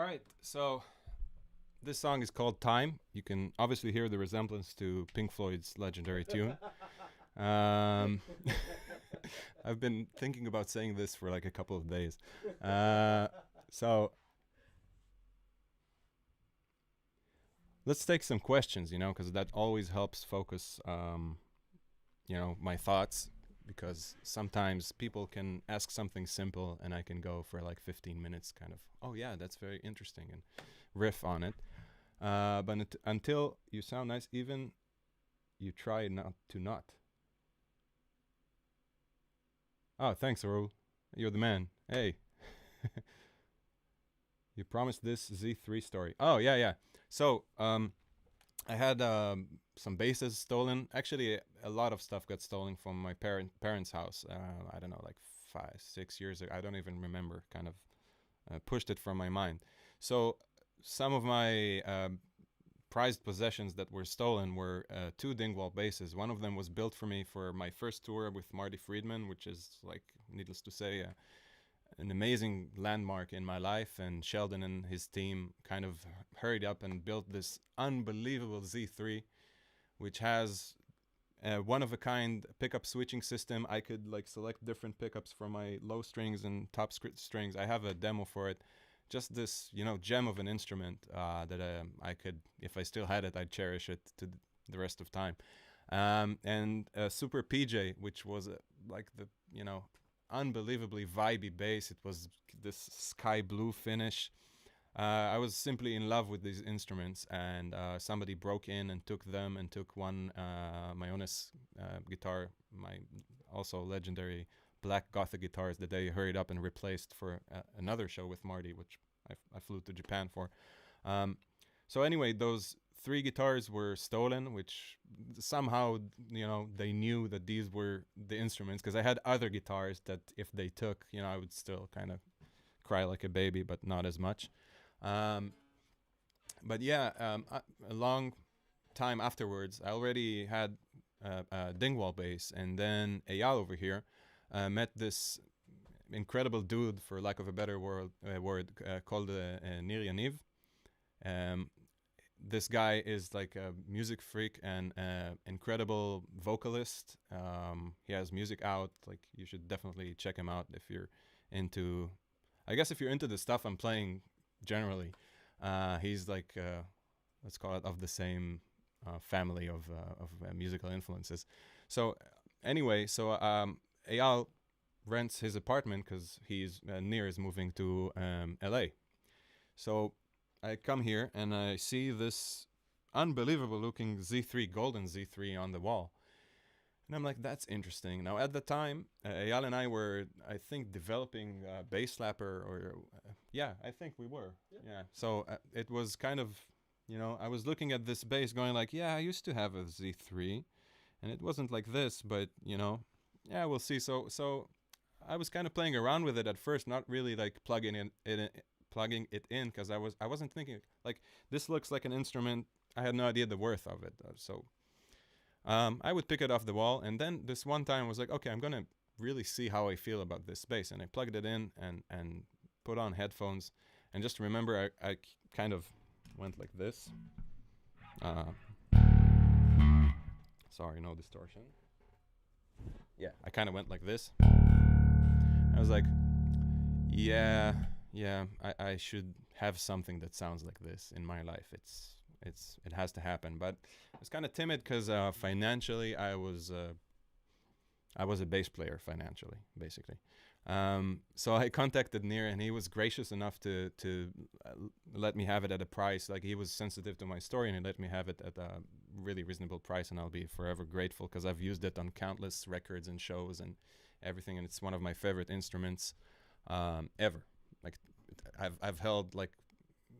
right, so this song is called Time. You can obviously hear the resemblance to Pink Floyd's legendary tune. Um, I've been thinking about saying this for like a couple of days. So let's take some questions, because that always helps focus, my thoughts. Because sometimes people can ask something simple and I can go for like 15 minutes kind of, oh yeah, that's very interesting, and riff on it. But until you sound nice, even you try not to not. Oh, thanks, Arul. You're the man. Hey. You promised this Z3 story. Oh, yeah, yeah. So, I had some bases stolen. Actually, a lot of stuff got stolen from my parents' house. I don't know, like 5-6 years ago. I don't even remember. Kind of pushed it from my mind. So some of my prized possessions that were stolen were 2 Dingwall bases. One of them was built for me for my first tour with Marty Friedman, which is, like, needless to say, an amazing landmark in my life. And Sheldon and his team kind of hurried up and built this unbelievable Z3, which has one-of-a-kind pickup switching system. I could like select different pickups for my low strings and top strings. I have a demo for it. Just this, gem of an instrument that I could, if I still had it, I'd cherish it to the rest of time. And Super PJ, which was like the, unbelievably vibey bass. It was this sky blue finish. I was simply in love with these instruments, and somebody broke in and took them, and took one Mayones guitar, my also legendary Black Gothic guitars that they hurried up and replaced for another show with Marty, which I flew to Japan for. So anyway, those 3 guitars were stolen, which somehow, they knew that these were the instruments, because I had other guitars that if they took, I would still kind of cry like a baby, but not as much. But yeah, a long time afterwards, I already had a Dingwall bass, and then Eyal over here met this incredible dude, for lack of a better word, called Nir Yaniv. This guy is like a music freak and incredible vocalist. He has music out. Like, you should definitely check him out if you're into, I guess if you're into the stuff I'm playing generally. He's like, let's call it, of the same family of musical influences. So anyway, Eyal rents his apartment because Nir is moving to LA. So I come here and I see this unbelievable looking Z3, golden Z3 on the wall. And I'm like, that's interesting. Now, at the time, Eyal and I were, I think, developing Bass Slapper, or yeah, I think we were. Yeah. So it was kind of, I was looking at this bass going like, yeah, I used to have a Z3 and it wasn't like this, but, yeah, we'll see. So I was kind of playing around with it at first, not really like plugging it in, because I wasn't thinking like, this looks like an instrument. I had no idea the worth of it. So I would pick it off the wall, and then this one time I was like, okay, I'm gonna really see how I feel about this bass, and I plugged it in and put on headphones, and just remember I kind of went like this. Sorry, no distortion. Yeah, I kind of went like this. I was like, yeah, I should have something that sounds like this in my life. It has to happen. But I was kind of timid because financially I was a bass player financially, basically. So I contacted Nir, and he was gracious enough to let me have it at a price. Like, he was sensitive to my story, and he let me have it at a really reasonable price, and I'll be forever grateful, because I've used it on countless records and shows and everything, and it's one of my favorite instruments ever. Like, I've held, like,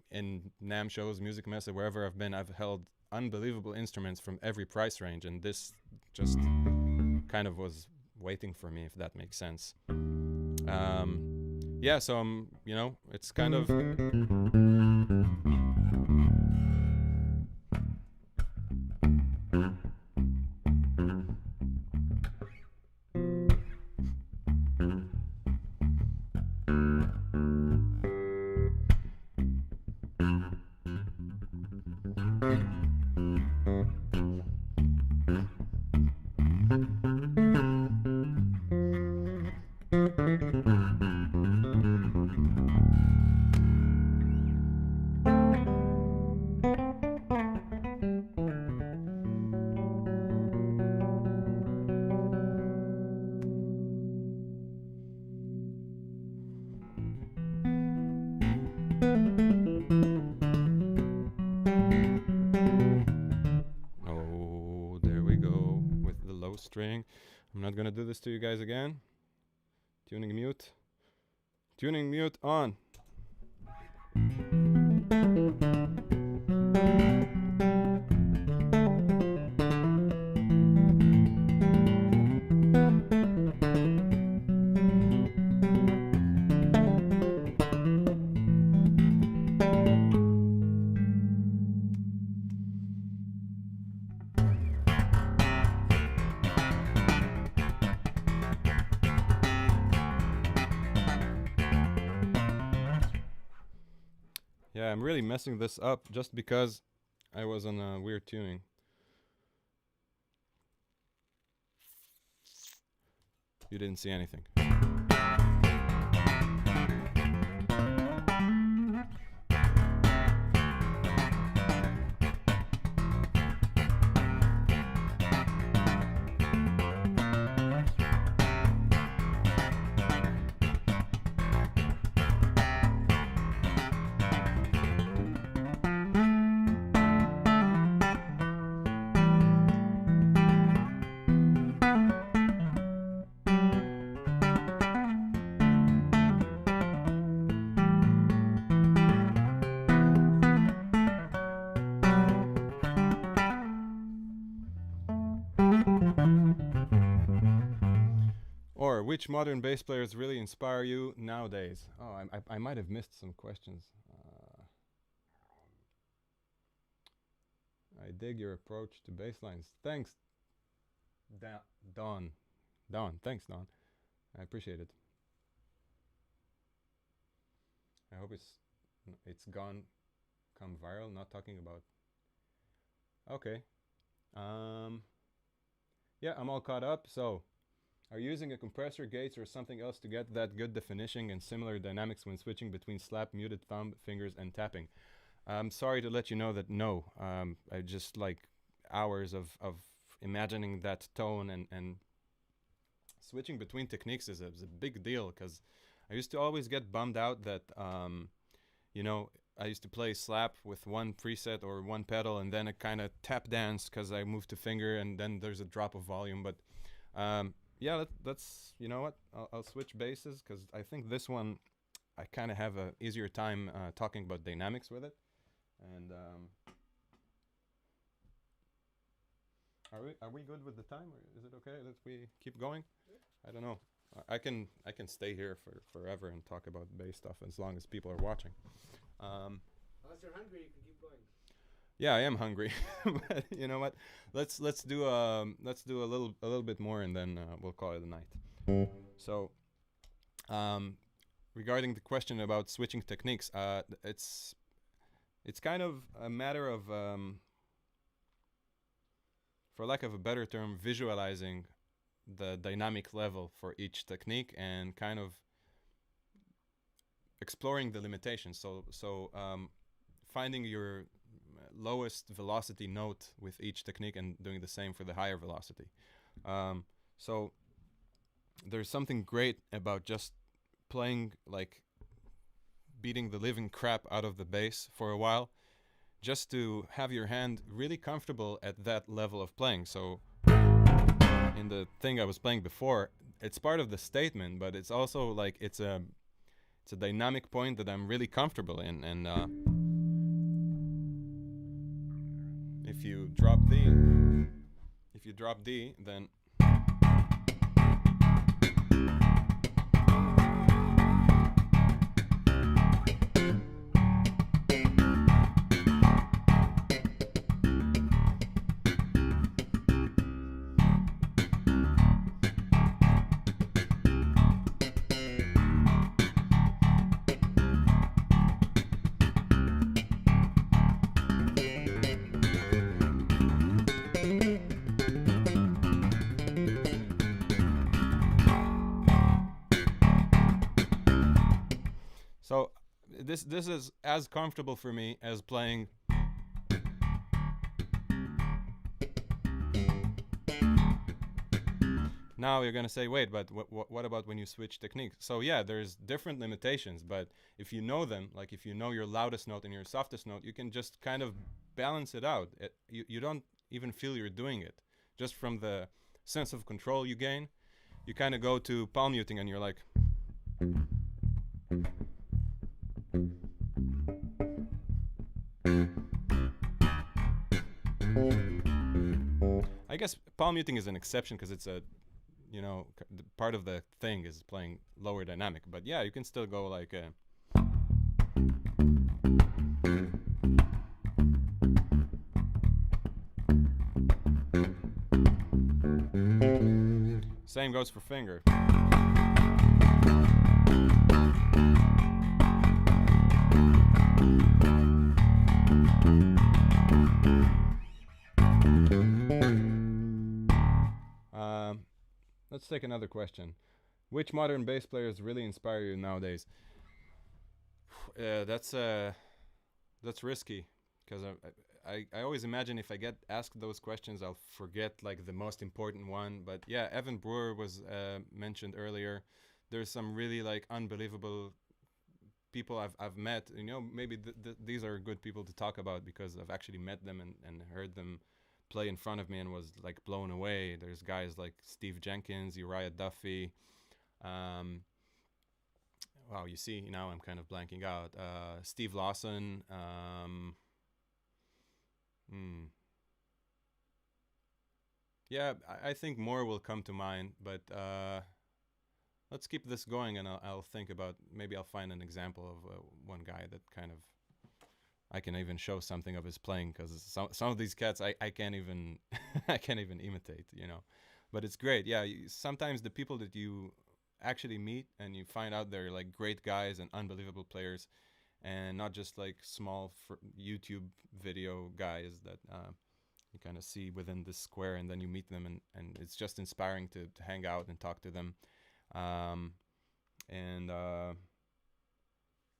in NAMM shows, Music Messe, wherever I've been, I've held unbelievable instruments from every price range, and this just kind of was waiting for me, if that makes sense. Yeah, so it's kind of string. I'm not gonna do this to you guys again. Tuning mute. Tuning mute on. Yeah, I'm really messing this up just because I was on a weird tuning. You didn't see anything. Or which modern bass players really inspire you nowadays? Oh, I might have missed some questions. I dig your approach to bass lines. Thanks, Don. Don, thanks, Don. I appreciate it. I hope it's gone, come viral. Not talking about. Okay. Yeah, I'm all caught up. So, are you using a compressor, gates, or something else to get that good definition and similar dynamics when switching between slap, muted thumb, fingers, and tapping? I'm sorry to let you know that no. I just like hours of imagining that tone and switching between techniques is a big deal, because I used to always get bummed out that you know, I used to play slap with one preset or one pedal and then a kind of tap dance because I moved to finger and then there's a drop of volume. But yeah, that's, you know what, I'll switch basses because I think this one I kind of have a easier time talking about dynamics with it. And are we good with the time, or is it okay that we keep going? I don't know. I can stay here for forever and talk about bass stuff as long as people are watching. Unless you're hungry, you can keep going. Yeah, I am hungry, but you know what? Let's do a little bit more, and then we'll call it a night. So, regarding the question about switching techniques, it's kind of a matter of, for lack of a better term, visualizing the dynamic level for each technique and kind of exploring the limitations. So finding your lowest velocity note with each technique and doing the same for the higher velocity. So there's something great about just playing, like beating the living crap out of the bass for a while, just to have your hand really comfortable at that level of playing. So in the thing I was playing before, it's part of the statement, but it's also like it's a dynamic point that I'm really comfortable in. And if you drop D, then so this is as comfortable for me as playing Now you're gonna say, wait, but what about when you switch techniques? So yeah, there's different limitations, but if you know them, like if you know your loudest note and your softest note, you can just kind of balance it out. You don't even feel you're doing it, just from the sense of control you gain, you kind of go to palm muting and you're like. I guess palm muting is an exception because it's a, part of the thing is playing lower dynamic. But yeah, you can still go like a. Same goes for finger. Let's take another question. Which modern bass players really inspire you nowadays? That's risky because I always imagine if I get asked those questions, I'll forget like the most important one. But yeah, Evan Brewer was mentioned earlier. There's some really like unbelievable people I've met. Maybe these are good people to talk about because I've actually met them and heard them play in front of me and was like blown away. There's guys like Steve Jenkins, Uriah Duffy. Wow, you see, now I'm kind of blanking out. Steve Lawson. Yeah, I think more will come to mind, but let's keep this going and I'll think about, maybe I'll find an example of one guy that kind of I can even show something of his playing, because some of these cats I can't even I can't even imitate, but it's great. Yeah, sometimes the people that you actually meet and you find out they're like great guys and unbelievable players, and not just like small YouTube video guys that you kind of see within this square, and then you meet them and it's just inspiring to hang out and talk to them.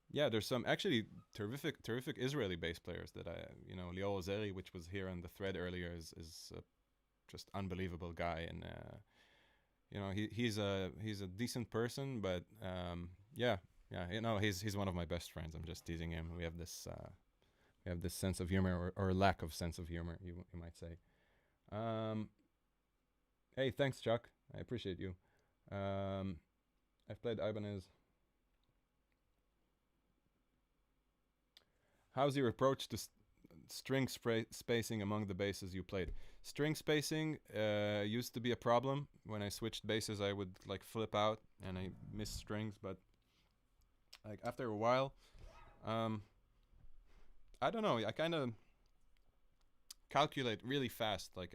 Yeah, there's some actually terrific Israeli bass players that Lior Ozeri, which was here on the thread earlier, is just unbelievable guy, and he's a decent person, but he's one of my best friends. I'm just teasing him. We have this sense of humor, or lack of sense of humor, you might say. Hey, thanks, Chuck. I appreciate you. I've played Ibanez. How's your approach to string spacing among the basses you played? String spacing used to be a problem. When I switched basses, I would like flip out and I miss strings, but like after a while, I don't know, I kind of calculate really fast. Like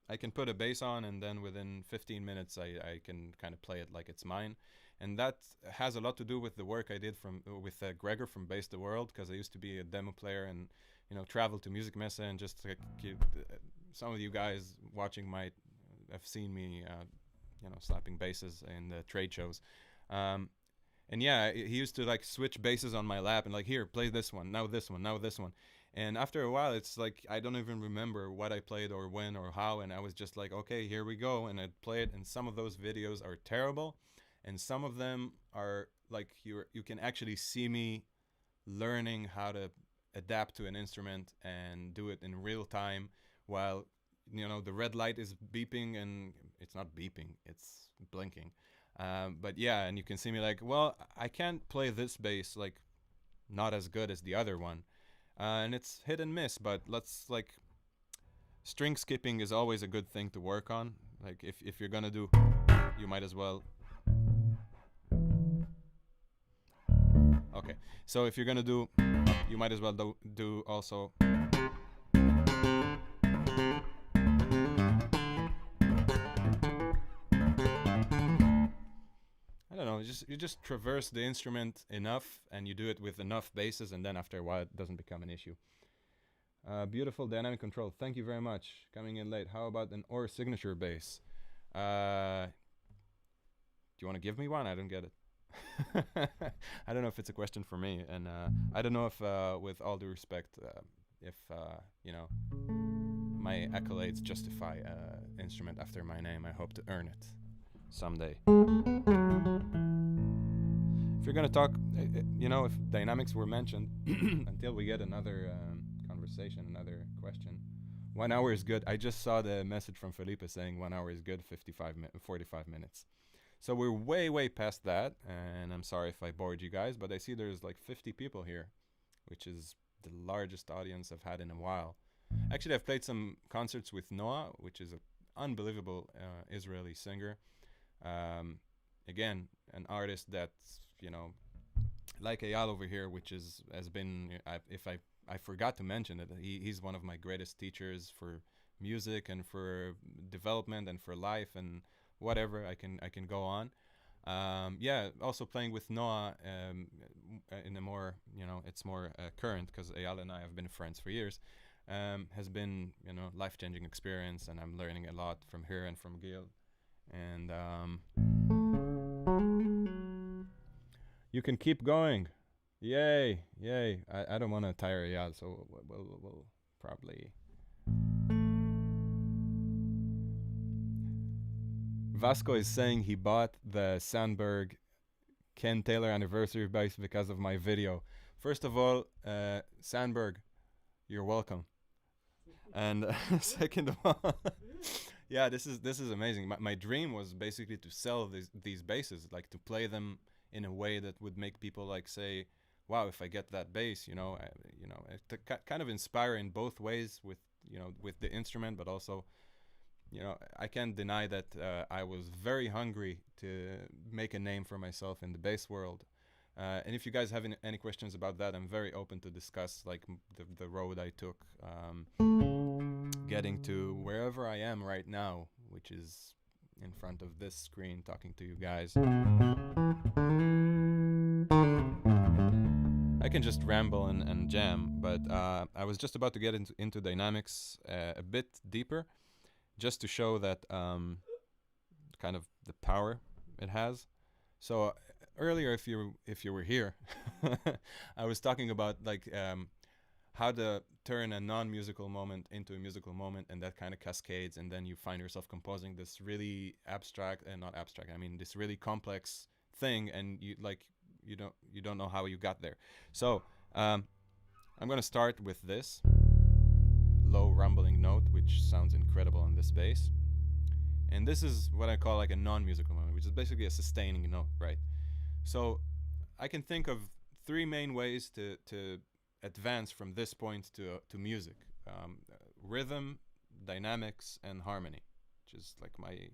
I can put a bass on, and then within 15 minutes I can kind of play it like it's mine. And that has a lot to do with the work I did with Gregor from Bass the World, because I used to be a demo player and travel to Music Messe, and just like, some of you guys watching might have seen me slapping basses in the trade shows. And yeah, he used to like switch basses on my lap and like, here, play this one, now this one, now this one. And after a while, it's like I don't even remember what I played or when or how, and I was just like, okay, here we go, and I'd play it. And some of those videos are terrible, and some of them are like you can actually see me learning how to adapt to an instrument and do it in real time while the red light is beeping, and it's not beeping, it's blinking. But yeah, and you can see me like, well, I can't play this bass like not as good as the other one. And it's hit and miss, but string skipping is always a good thing to work on. Like if you're gonna do, you might as well. Okay, so if you're gonna do, you might as well do also. I don't know, you just traverse the instrument enough, and you do it with enough basses, and then after a while it doesn't become an issue. Beautiful dynamic control. Thank you very much. Coming in late. How about an OR signature bass? Do you want to give me one? I don't get it. I don't know if it's a question for me, and I don't know if, with all due respect, if my accolades justify an instrument after my name. I hope to earn it someday. If you're gonna talk, if dynamics were mentioned, until we get another conversation, another question, 1 hour is good. I just saw the message from Felipe saying 1 hour is good, 45 minutes. So we're way past that, and I'm sorry if I bored you guys, but I see there's like 50 people here, which is the largest audience I've had in a while. Actually, I've played some concerts with Noah, which is an unbelievable Israeli singer. Again, an artist that's, like Eyal over here, which has been, I forgot to mention it, he's one of my greatest teachers for music and for development and for life and whatever. I can go on. Yeah, also playing with Noah in a more, it's more current, because Eyal and I have been friends for years. Has been, life-changing experience, and I'm learning a lot from her and from Gil. And you can keep going. Yay. I don't want to tire Eyal, so we'll probably... Vasco is saying he bought the Sandberg Ken Taylor anniversary bass because of my video. First of all, Sandberg, you're welcome. And second of all, yeah, this is amazing. My dream was basically to sell these basses, like to play them in a way that would make people like say, "Wow, if I get that bass, to kind of inspire in both ways with with the instrument, but also, I can't deny that I was very hungry to make a name for myself in the bass world. And if you guys have any questions about that, I'm very open to discuss like the road I took, getting to wherever I am right now, which is in front of this screen talking to you guys. I can just ramble and jam, but I was just about to get into dynamics a bit deeper, just to show that kind of the power it has. So earlier, if you were here, I was talking about like how to turn a non-musical moment into a musical moment, and that kind of cascades, and then you find yourself composing this really abstract, and not abstract, I mean this really complex thing, and you don't know how you got there. So I'm gonna start with this low rumbling note, which sounds incredible on this bass. And this is what I call like a non-musical moment, which is basically a sustaining note, right? So I can think of three main ways to advance from this point to music: rhythm, dynamics, and harmony, which is like my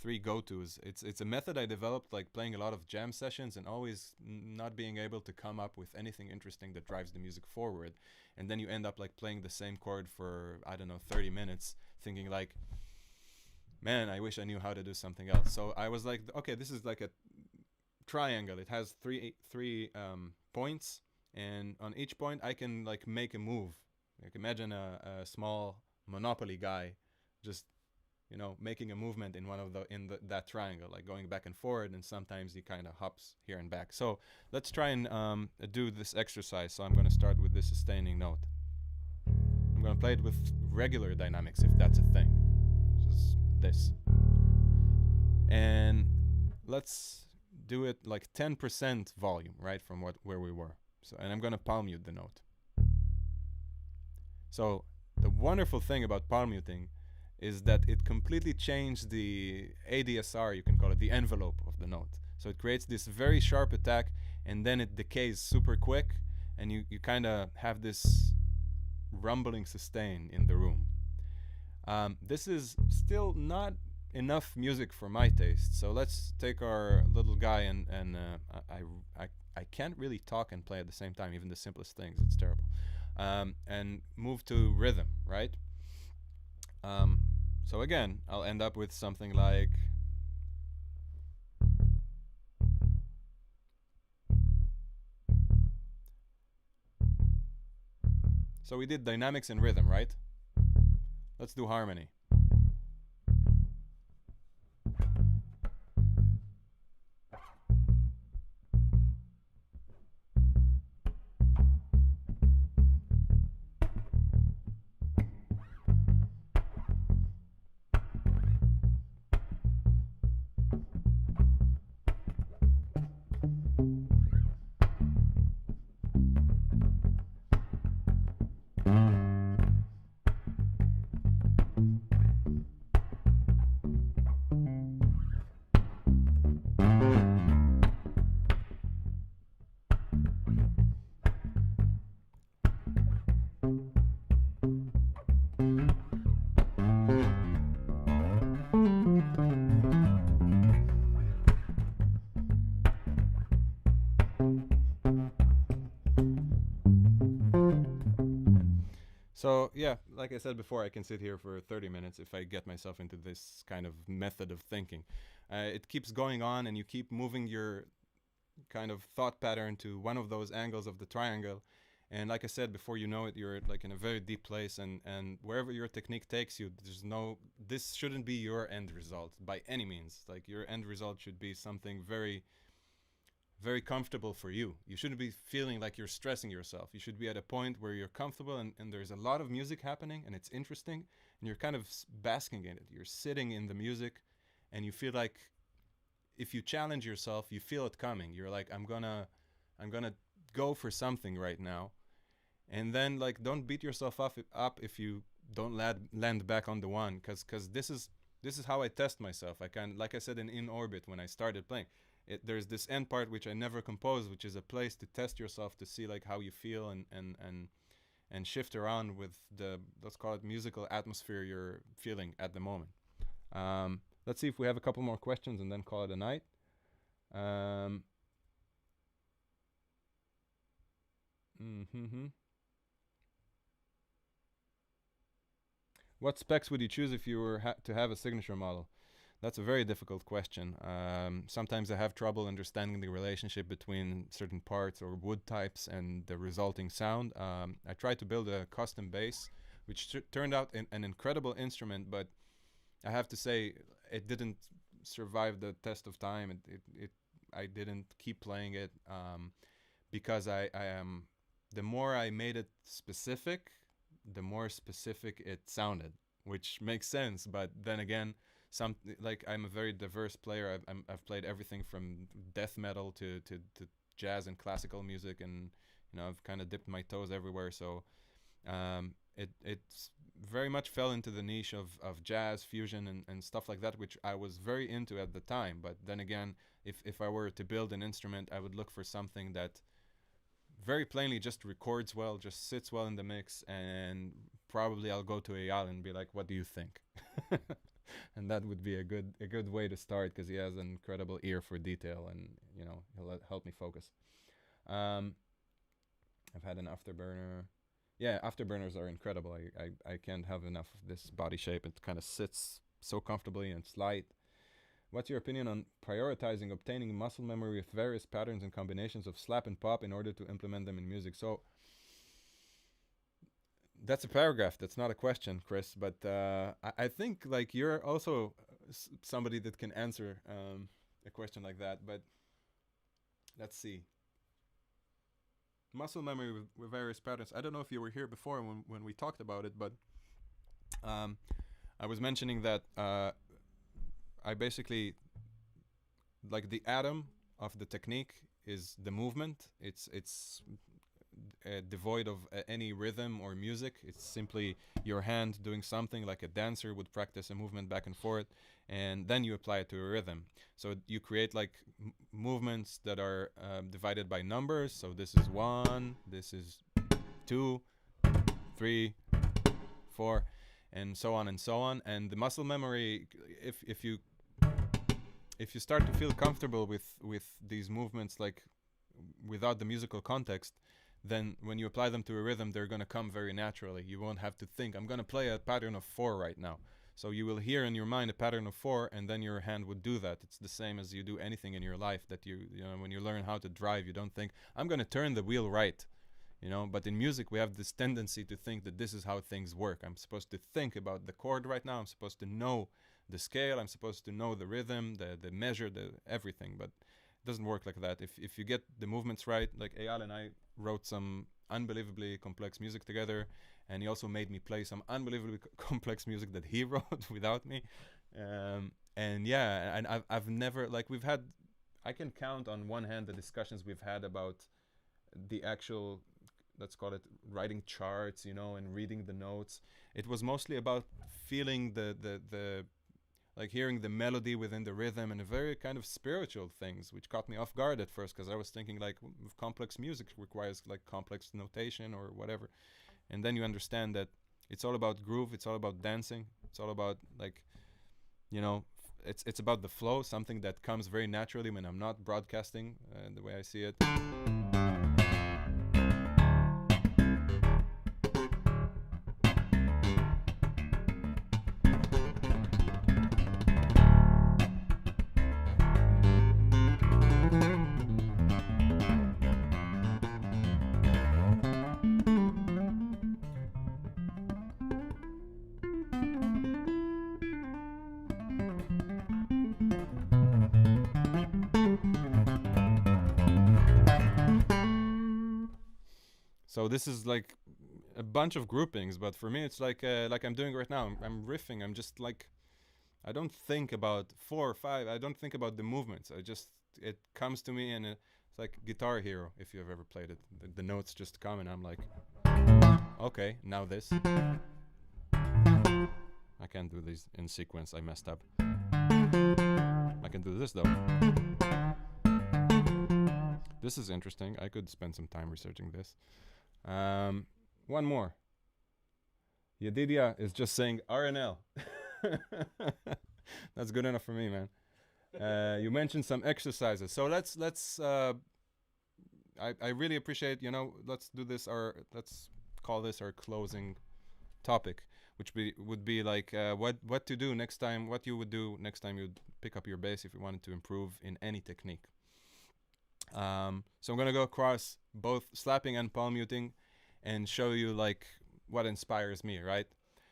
three go-tos. It's a method I developed like playing a lot of jam sessions and always not being able to come up with anything interesting that drives the music forward. And then you end up like playing the same chord for, I don't know, 30 minutes, thinking like, man, I wish I knew how to do something else. So I was like, okay, this is like a triangle. It has three points, and on each point I can like make a move. Like imagine a small Monopoly guy just making a movement in that triangle, like going back and forward, and sometimes he kind of hops here and back. So let's try and do this exercise. So I'm going to start with this sustaining note. I'm going to play it with regular dynamics, if that's a thing, just this. And let's do it like 10% volume, right, from where we were. So, and I'm going to palm mute the note. So the wonderful thing about palm muting is that it completely changed the ADSR, you can call it, the envelope of the note. So it creates this very sharp attack, and then it decays super quick, and you kind of have this rumbling sustain in the room. This is still not enough music for my taste, so let's take our little guy and I can't really talk and play at the same time, even the simplest things, it's terrible. And move to rhythm, right? So again, I'll end up with something like... So we did dynamics and rhythm, right? Let's do harmony. So yeah, like I said before, I can sit here for 30 minutes if I get myself into this kind of method of thinking. It keeps going on, and you keep moving your kind of thought pattern to one of those angles of the triangle. And like I said, before you know it, you're like in a very deep place, and wherever your technique takes you, this shouldn't be your end result by any means. Like your end result should be something very, very comfortable for you. You shouldn't be feeling like you're stressing yourself. You should be at a point where you're comfortable, and there's a lot of music happening and it's interesting, and you're kind of basking in it. You're sitting in the music, and you feel like if you challenge yourself, you feel it coming. You're like, I'm gonna go for something right now, and then like don't beat yourself up if you don't land back on the one, because this is how I test myself. I can, like I said in orbit when I started playing. There's this end part which I never composed, which is a place to test yourself to see like how you feel and shift around with the, let's call it, musical atmosphere you're feeling at the moment. Let's see if we have a couple more questions and then call it a night. Mm-hmm. What specs would you choose if you were to have a signature model? That's a very difficult question. Sometimes I have trouble understanding the relationship between certain parts or wood types and the resulting sound. I tried to build a custom bass, which turned out an incredible instrument, but I have to say it didn't survive the test of time. I didn't keep playing it because I am. The more I made it specific, the more specific it sounded, which makes sense. But then again, I'm a very diverse player. I've played everything from death metal to jazz and classical music, and I've kind of dipped my toes everywhere. So it's very much fell into the niche of jazz fusion and stuff like that, which I was very into at the time. But then again, if I were to build an instrument, I would look for something that very plainly just records well, just sits well in the mix, and probably I'll go to Eyal and be like, what do you think? And that would be a good way to start, because he has an incredible ear for detail, and he'll help me focus. I've had an afterburner. Yeah, afterburners are incredible. I can't have enough of this body shape. It kind of sits so comfortably and it's light. What's your opinion on prioritizing obtaining muscle memory with various patterns and combinations of slap and pop in order to implement them in music? So that's a paragraph. That's not a question, Chris. But I think like you're also somebody that can answer a question like that. But let's see. Muscle memory with various patterns. I don't know if you were here before when we talked about it, but I was mentioning that I basically, like, the atom of the technique is the movement. It's devoid of any rhythm or music. It's simply your hand doing something like a dancer would practice a movement back and forth, and then you apply it to a rhythm. So you create like movements that are divided by numbers. So this is 1, this is 2, 3, 4, and so on and so on. And the muscle memory, if you start to feel comfortable with these movements, like without the musical context, then when you apply them to a rhythm, they're going to come very naturally. You won't have to think, I'm going to play a pattern of 4 right now. So you will hear in your mind a pattern of 4, and then your hand would do that. It's the same as you do anything in your life that when you learn how to drive, you don't think, I'm going to turn the wheel right. But in music, we have this tendency to think that this is how things work. I'm supposed to think about the chord right now. I'm supposed to know the scale. I'm supposed to know the rhythm, the measure, the everything. But it doesn't work like that. If you get the movements right, like Eyal and I wrote some unbelievably complex music together, and he also made me play some unbelievably complex music that he wrote without me. And yeah, and I've never, like, I can count on one hand the discussions we've had about the actual, let's call it, writing charts, and reading the notes. It was mostly about feeling the like hearing the melody within the rhythm, and a very kind of spiritual things, which caught me off guard at first, because I was thinking like complex music requires like complex notation or whatever. And then you understand that it's all about groove, it's all about dancing, it's all about like, it's about the flow, something that comes very naturally when I'm not broadcasting the way I see it. So this is like a bunch of groupings, but for me it's like I'm doing right now. I'm riffing. I'm just like, I don't think about 4 or 5. I don't think about the movements. It comes to me, and it's like Guitar Hero, if you've ever played it. The notes just come, and I'm like, okay, now this. I can't do these in sequence. I messed up. I can do this though. This is interesting. I could spend some time researching this. One more. Yedidia is just saying RNL. That's good enough for me, man. You mentioned some exercises, so let's. I really appreciate. Let's do this. Let's call this our closing topic, which would be like what to do next time. What you would do next time you'd pick up your bass if you wanted to improve in any technique. So I'm gonna go across both slapping and palm muting, and show you like what inspires me, right?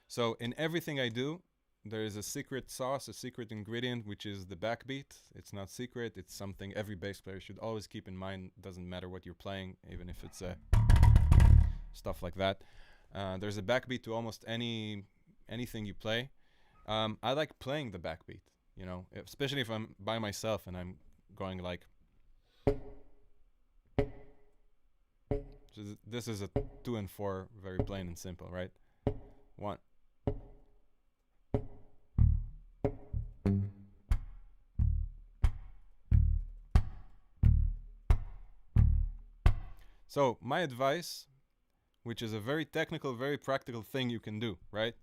So in everything I do, there is a secret sauce, a secret ingredient, which is the backbeat. It's not secret. It's something every bass player should always keep in mind. Doesn't matter what you're playing, even if it's stuff like that. There's a backbeat to almost anything you play. I like playing the backbeat, especially if I'm by myself and I'm going like. This is a 2 and 4, very plain and simple, right? 1. So my advice, which is a very technical, very practical thing you can do, right?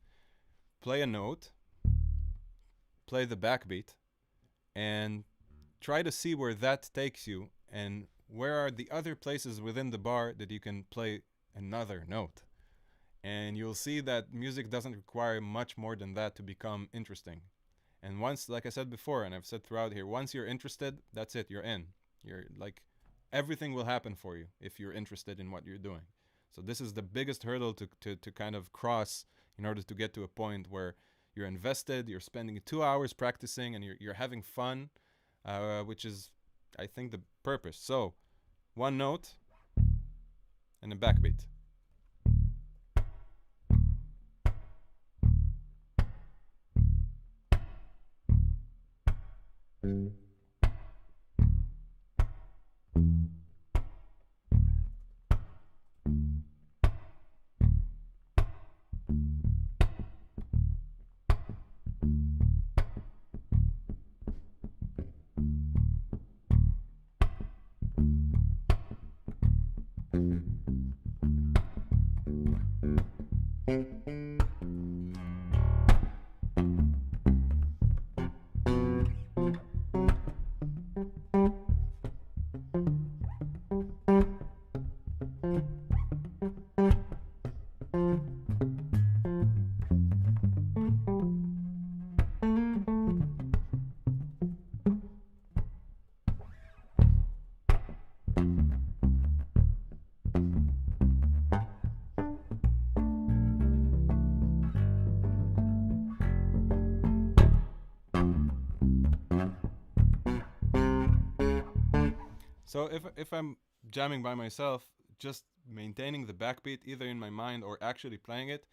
Play a note, play the backbeat, and try to see where that takes you, and where are the other places within the bar that you can play another note. And you'll see that music doesn't require much more than that to become interesting. And once, like I said before, and I've said throughout here, once you're interested, that's it, you're in. You're like, everything will happen for you if you're interested in what you're doing. So this is the biggest hurdle to kind of cross in order to get to a point where you're invested, you're spending 2 hours practicing, and you're having fun, which is, I think, the purpose. So, 1 note and a backbeat. So if I'm jamming by myself, just maintaining the backbeat either in my mind or actually playing it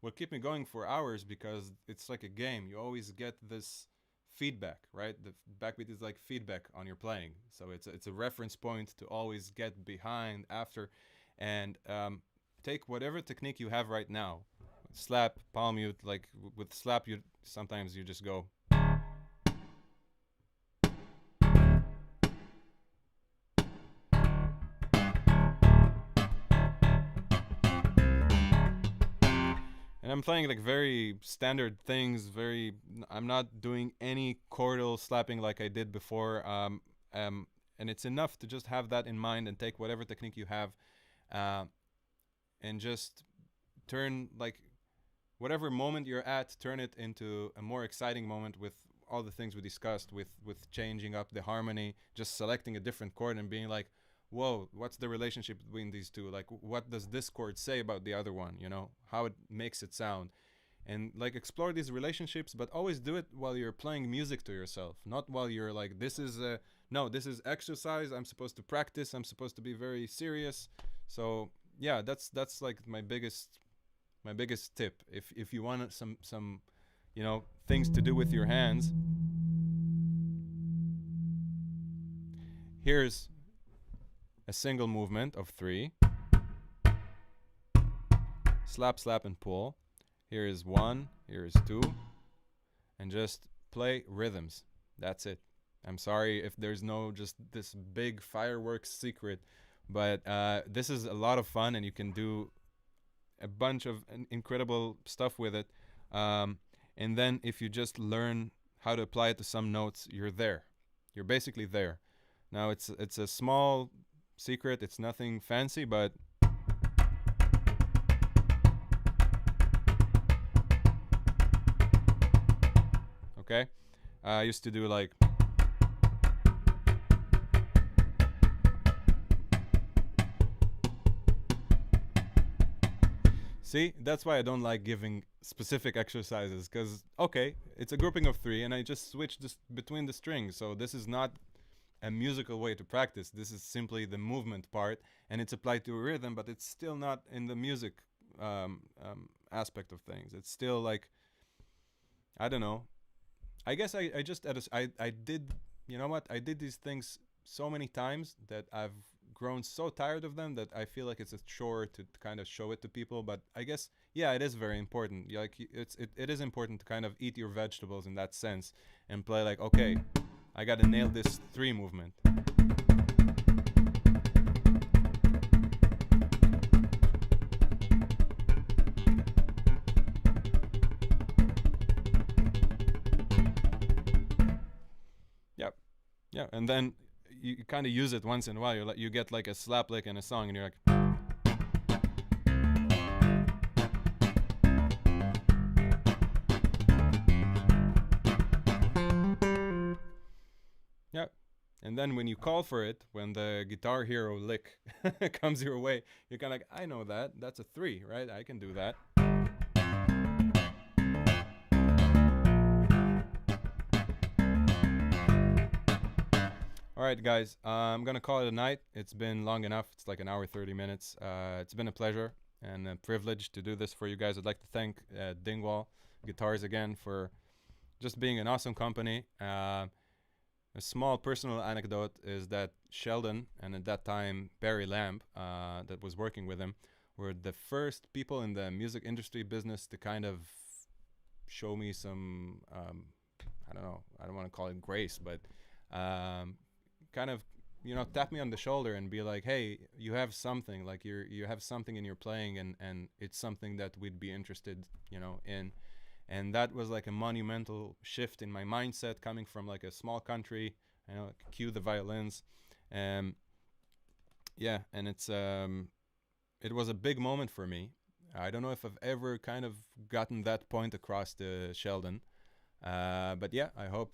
will keep me going for hours, because it's like a game. You always get this feedback, right? The backbeat is like feedback on your playing. So it's a reference point to always get behind after, and take whatever technique you have right now. Slap, palm mute, like with slap, sometimes you just go. And I'm playing like very standard things. I'm not doing any chordal slapping like I did before. And it's enough to just have that in mind and take whatever technique you have, uh, and just turn like whatever moment you're at, turn it into a more exciting moment with all the things we discussed, with changing up the harmony, just selecting a different chord and being like, whoa, what's the relationship between these two? Like, what does this chord say about the other one? You know, how it makes it sound. And like explore these relationships, but always do it while you're playing music to yourself, not while you're like, this is a no, this is exercise. I'm supposed to practice. I'm supposed to be very serious. So yeah, that's like my biggest tip. If you want some things to do with your hands, here's a single movement of 3. Slap, slap, and pull. Here is 1, here is 2, and just play rhythms. That's it. I'm sorry if there's no just this big fireworks secret, but this is a lot of fun, and you can do a bunch of incredible stuff with it. And then if you just learn how to apply it to some notes, you're there. You're basically there. Now it's a small secret. It's nothing fancy, but okay. I used to do like see, that's why I don't like giving specific exercises, because okay, it's a grouping of 3 and I just switch this between the strings. So this is not a musical way to practice. This is simply the movement part, and it's applied to a rhythm, but it's still not in the music aspect of things. It's still like, I don't know. I guess I just I did, you know what? I did these things so many times that I've grown so tired of them that I feel like it's a chore to kind of show it to people. But I guess yeah, it is very important. Like it is important to kind of eat your vegetables in that sense and play like, okay, I gotta nail this 3 movement. Yep. Yeah, and then you kind of use it once in a while. You get like a slap lick in a song, and you're like, yeah. And then when you call for it, when the Guitar Hero lick comes your way, you're kind of like, I know that. That's a 3, right? I can do that. All right, guys, I'm going to call it a night. It's been long enough. It's like an hour, 30 minutes. It's been a pleasure and a privilege to do this for you guys. I'd like to thank Dingwall Guitars again for just being an awesome company. A small personal anecdote is that Sheldon, and at that time Barry Lamb, that was working with him, were the first people in the music industry business to kind of show me some, I don't know, I don't want to call it grace, but kind of, tap me on the shoulder and be like, hey, you have something, like you have something in your playing, and it's something that we'd be interested, in. And that was like a monumental shift in my mindset, coming from like a small country, cue the violins. Yeah, and it was a big moment for me. I don't know if I've ever kind of gotten that point across to Sheldon, but yeah, I hope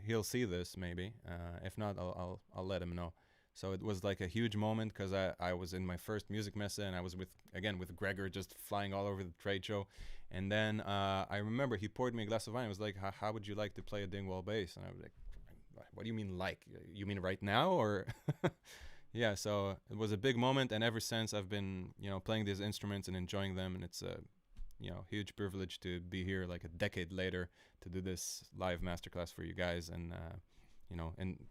he'll see this maybe. If not, I'll let him know. So it was like a huge moment, because I was in my first music messe, and I was with Gregor, just flying all over the trade show. And then I remember he poured me a glass of wine. He was like, how would you like to play a Dingwall bass? And I was like, what do you mean like? You mean right now? Or yeah, so it was a big moment. And ever since, I've been, playing these instruments and enjoying them. And it's a, huge privilege to be here like a decade later to do this live masterclass for you guys. And,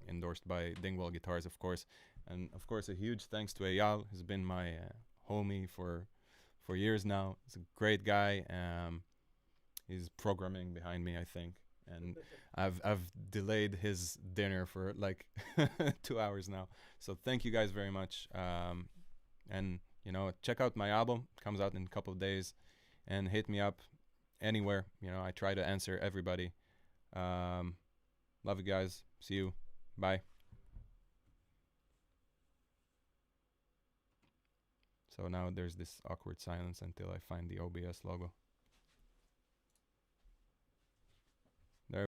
endorsed by Dingwall Guitars, of course. And of course, a huge thanks to Eyal, who's been my homie for years now. He's a great guy. He's programming behind me, I think, and I've delayed his dinner for like 2 hours now. So thank you guys very much. And check out my album. It comes out in a couple of days, and hit me up anywhere. You know, I try to answer everybody. Love you guys. See you. Bye. So now there's this awkward silence until I find the OBS logo.